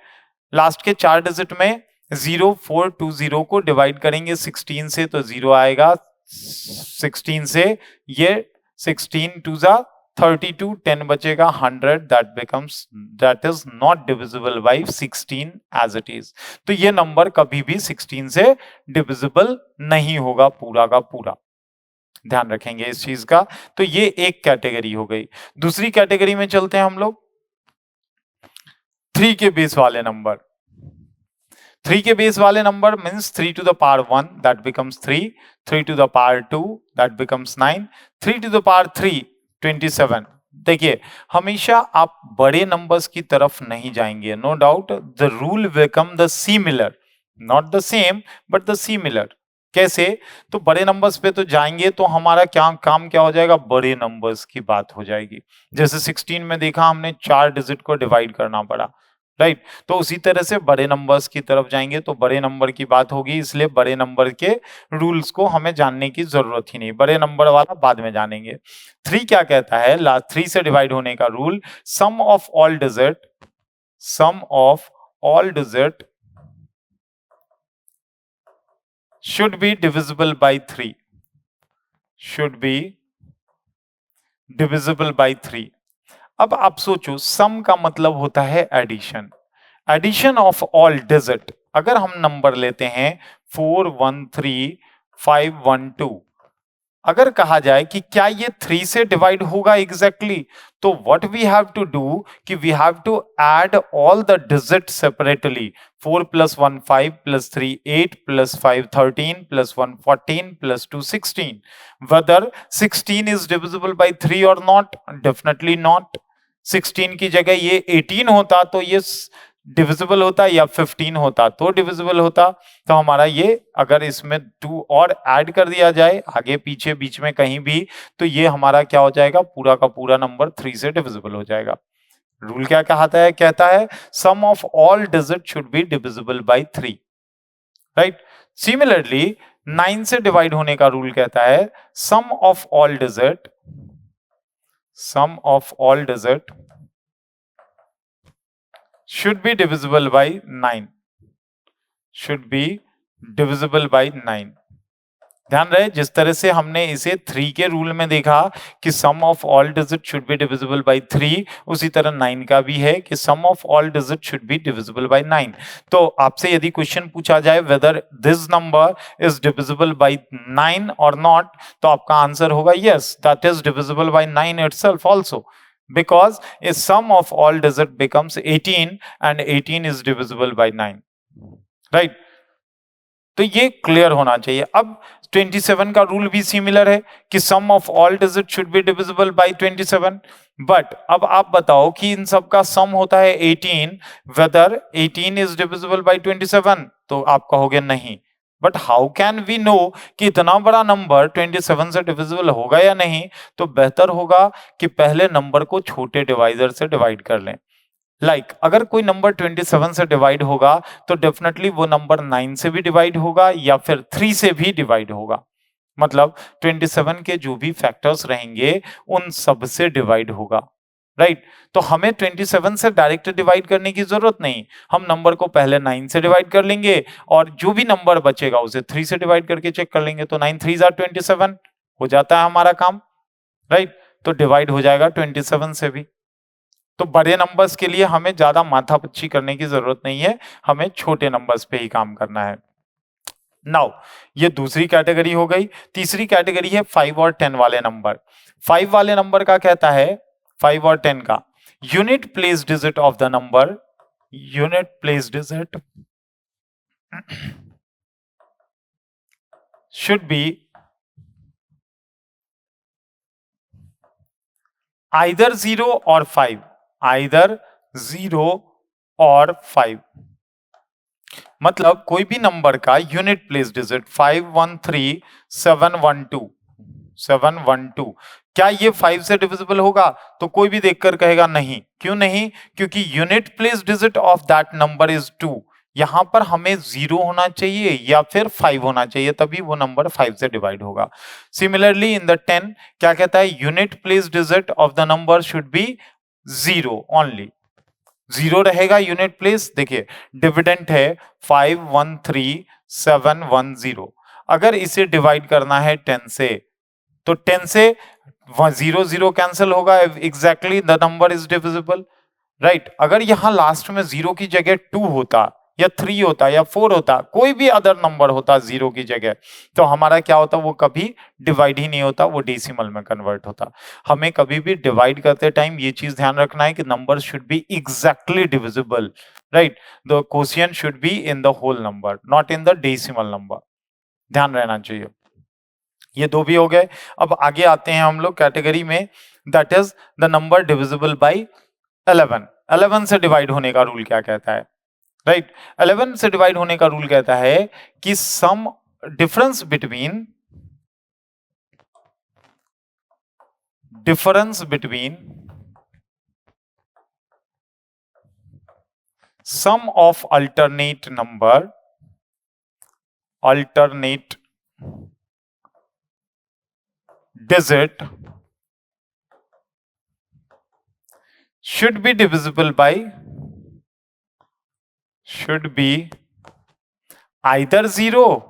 लास्ट के 4 डिजिट में 0420 को डिवाइड करेंगे 16 से तो 0 आएगा, 16 से ये 16 2 जा 32, 10 बचेगा 100, that is not divisible by 16 as it is। तो ये नंबर कभी भी 16 से डिविजिबल नहीं होगा पूरा का पूरा, ध्यान रखेंगे इस चीज का। तो ये एक कैटेगरी हो गई। दूसरी कैटेगरी में चलते हैं हम लोग, 3 के बेस वाले नंबर। 3 के बेस वाले number means 3 to the power 1 that becomes 3, 3 to the power 2 that becomes 9, 3 to the power 3 27। देखिए हमेशा आप बड़े नंबर्स की तरफ नहीं जाएंगे, no doubt the rule become the similar, not the same but the similar. कैसे? तो बड़े नंबर्स पे तो जाएंगे तो हमारा क्या काम क्या हो जाएगा, बड़े नंबर्स की बात हो जाएगी। जैसे 16 में देखा हमने 4 डिजिट को डिवाइड करना पड़ा, राइट तो उसी तरह से बड़े नंबर्स की तरफ जाएंगे तो बड़े नंबर की बात होगी, इसलिए बड़े नंबर के रूल्स को हमें जानने की जरूरत ही नहीं, बड़े नंबर वाला बाद में जानेंगे। 3 क्या कहता है, लास्ट 3 से डिवाइड होने का rule, sum of all digit should be divisible by 3, should be divisible by 3। अब आप सोचो सम का मतलब होता है addition, addition of all digit. अगर हम नंबर लेते हैं 413512, अगर कहा जाए कि क्या ये 3 से डिवाइड होगा एग्जैक्टली, तो what we have to do कि we have to add all the digit separately. 4 + 1 5 + 3 8 + 5 13 + 1 14 + 2 16। Weather 16 is divisible by 3 और नॉट? Definitely not. 16 की जगह ये 18 होता तो ये डिविजिबल होता, या 15 होता तो डिविजिबल होता। तो हमारा ये अगर इसमें 2 और ऐड कर दिया जाए आगे पीछे बीच में कहीं भी, तो ये हमारा क्या हो जाएगा, पूरा का पूरा नंबर 3 से डिविजिबल हो जाएगा। रूल क्या कहता है sum of all digit should be divisible by 3, right. Similarly 9 से डिवाइड होने का रूल कहता है sum of all digit should be divisible by 9, should be divisible by 9। ध्यान रहे जिस तरह से हमने इसे 3 के रूल में देखा कि sum of all digit should be divisible by 3, उसी तरह 9 का भी है कि sum of all digit should be divisible by 9। तो आपसे यदि क्वेश्चन पूछा जाए whether this number is divisible by 9 और नॉट, तो आपका आंसर होगा yes, that is divisible by 9 itself also, because a sum of all digit becomes 18 and 18 is divisible by 9, right। तो ये क्लियर होना चाहिए। अब 27 का रूल भी सिमिलर है कि sum of all digit should be divisible by 27, but अब आप बताओ कि इन सब का सम होता है 18, वेदर 18 इज डिविजिबल बाय 27, तो आप कहोगे नहीं। But how can we know कि इतना बड़ा नंबर 27 से डिविजिबल होगा या नहीं? तो बेहतर होगा कि पहले नंबर को छोटे डिवाइजर से डिवाइड कर लें। अगर कोई नंबर 27 से डिवाइड होगा तो डेफिनेटली वो नंबर 9 से भी डिवाइड होगा या फिर 3 से भी डिवाइड होगा। मतलब 27 के जो भी फैक्टर्स रहेंगे उन सब से डिवाइड होगा, राइट। तो हमें 27 से डायरेक्ट डिवाइड करने की जरूरत नहीं, हम नंबर को पहले 9 से डिवाइड कर लेंगे और जो भी नंबर बचेगा उसे 3 से डिवाइड करके चेक कर लेंगे, तो 9 3 27 हो जाता है हमारा काम, राइट। तो डिवाइड हो जाएगा 27 से भी। तो बड़े नंबर्स के लिए हमें ज्यादा माथापच्ची करने की जरूरत नहीं है, हमें छोटे नंबर्स पे ही काम करना है। नाउ ये दूसरी कैटेगरी हो गई। तीसरी कैटेगरी है 5 और 10 वाले नंबर। 5 वाले नंबर का कहता है 5 और 10 का unit place digit of the number, unit place digit should be either 0 or 5, either 0 और 5। मतलब कोई भी नंबर का यूनिट प्लेस डिजिट 513 712 712, क्या ये 5 से डिविजिबल होगा? तो कोई भी देखकर कहेगा नहीं। क्यों नहीं? क्योंकि unit place digit of that number is 2। यहां पर हमें 0 होना चाहिए या फिर 5 होना चाहिए, तभी वो नंबर 5 से डिवाइड होगा। सिमिलरली इन द 10 क्या कहता है, unit place digit of the number should B 0 only. 0 रहेगा यूनिट प्लेस। देखिए डिविडेंट है 513710। अगर इसे डिवाइड करना है 10 से, तो 10 से 0 0 कैंसिल होगा, exactly the number is divisible, right. अगर यहां लास्ट में 0 की जगह 2 होता या 3 होता या 4 होता, कोई भी अदर नंबर होता 0 की जगह, तो हमारा क्या होता, वो कभी डिवाइड ही नहीं होता, वो डेसिमल में कन्वर्ट होता। हमें कभी भी डिवाइड करते टाइम ये चीज ध्यान रखना है कि number should be exactly divisible, right. The quotient should be in the whole number, not in the decimal number, ध्यान रहना चाहिए। ये दो भी हो गए। अब आगे आते हैं हम लोग कैटेगरी में, that is the number divisible by 11। 11 से डिवाइड होने का रूल क्या कहता है, राइट। 11 से डिवाइड होने का रूल कहता है कि sum difference between sum of alternate digit should be either 0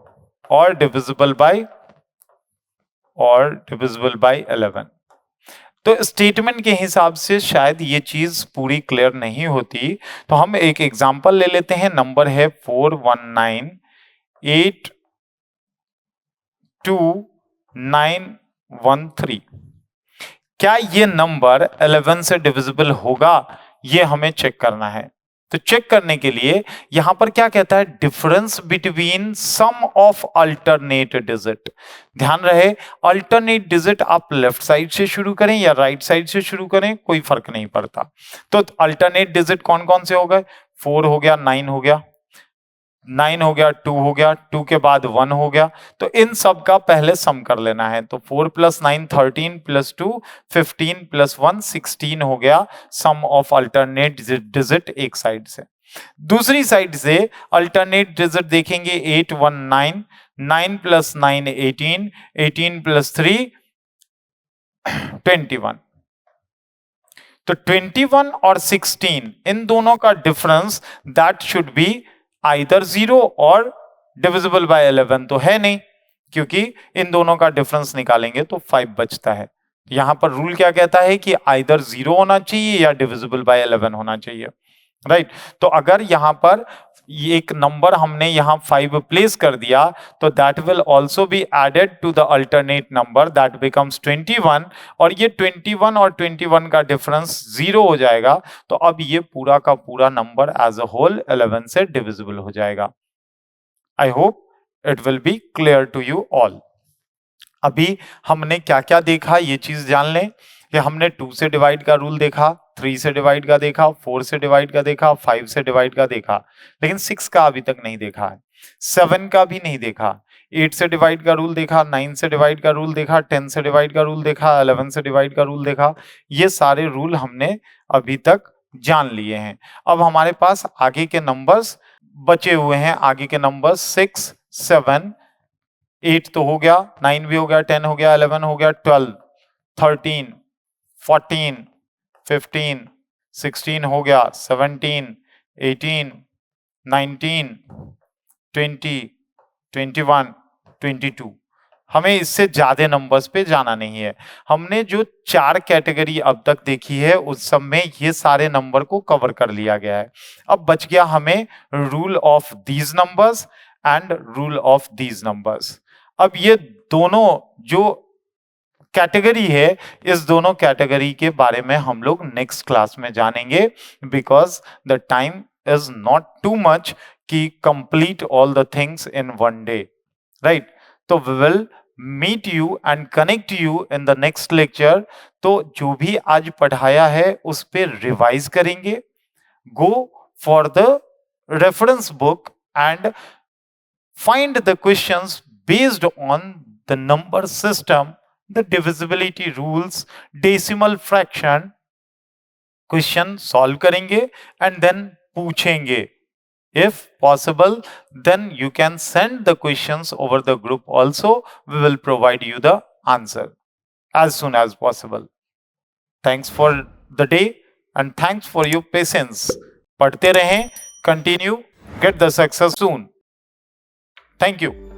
or divisible by 11। तो स्टेटमेंट के हिसाब से शायद ये चीज पूरी क्लियर नहीं होती, तो हम एक एग्जांपल ले लेते हैं। नंबर है 419826 913। क्या ये नंबर 11 से डिविजिबल होगा, ये हमें चेक करना है। तो चेक करने के लिए यहां पर क्या कहता है, difference between sum of alternate digit. ध्यान रहे, अल्टरनेट डिजिट आप लेफ्ट साइड से शुरू करें या राइट साइड से शुरू करें, कोई फर्क नहीं पड़ता। तो अल्टरनेट डिजिट कौन कौन से हो गए, 4 हो गया, 9 हो गया, 9 हो गया, 2 हो गया, 2 के बाद 1 हो गया। तो इन सब का पहले सम कर लेना है। तो 4 + 9 13 + 2 15 + 1 16 हो गया सम ऑफ अल्टरनेट डिजिट एक साइड से। दूसरी साइड से अल्टरनेट डिजिट देखेंगे 8 1 9, 9 + 9 18, 18 + 3 21। तो 21 और 16 इन दोनों का difference that should be either 0 और डिविजिबल बाय 11 तो है नहीं, क्योंकि इन दोनों का डिफरेंस निकालेंगे तो 5 बचता है। यहां पर रूल क्या कहता है कि आइदर 0 होना चाहिए या डिविजिबल बाय 11 होना चाहिए, राइट। तो अगर यहां पर एक नंबर हमने यहां 5 प्लेस कर दिया तो that will also be added to the alternate number that becomes 21, और ये 21 और 21 का डिफरेंस 0 हो जाएगा। तो अब ये पूरा का पूरा नंबर एज अ होल 11 से डिविजिबल हो जाएगा। I hope it will be clear to you all. अभी हमने क्या क्या देखा ये चीज जान लें कि हमने 2 से डिवाइड का रूल देखा, 3 से डिवाइड का देखा, 4 से डिवाइड का देखा, 5 से डिवाइड का देखा, लेकिन 6 का अभी तक नहीं देखा है, 7 का भी नहीं देखा, 8 से डिवाइड का रूल देखा, 9 से डिवाइड का रूल देखा, 10 से डिवाइड का रूल देखा, 11 से डिवाइड का रूल देखा। ये सारे रूल हमने अभी तक जान लिए हैं। अब हमारे पास आगे के नंबर्स बचे हुए हैं, आगे के नंबर्स 6 7 8 तो हो गया, 9 भी हो गया, 10 हो गया, 11 हो गया, 12 13 14 15 16 हो गया, 17 18 19 20 21 22। हमें इससे ज्यादा नंबर्स पे जाना नहीं है। हमने जो 4 कैटेगरी अब तक देखी है उस सब में ये सारे नंबर को कवर कर लिया गया है। अब बच गया हमें rule of these numbers and rule of these numbers. अब ये दोनों जो कैटेगरी है, इस दोनों कैटेगरी के बारे में हम लोग नेक्स्ट क्लास में जानेंगे, because the time is not too much कि complete all the things in one day, right. तो we will meet you and connect you in the next lecture. तो जो भी आज पढ़ाया है उस पर रिवाइज करेंगे, go for the reference book and find the questions based on the number system, the divisibility rules, decimal fraction। Question solve करेंगे एंड देन पूछेंगे। If possible, then you can send the questions over the group also. We will provide you the answer as soon as possible. Thanks for the day and thanks for your patience. पढ़ते रहें, continue, get the success soon. Thank you.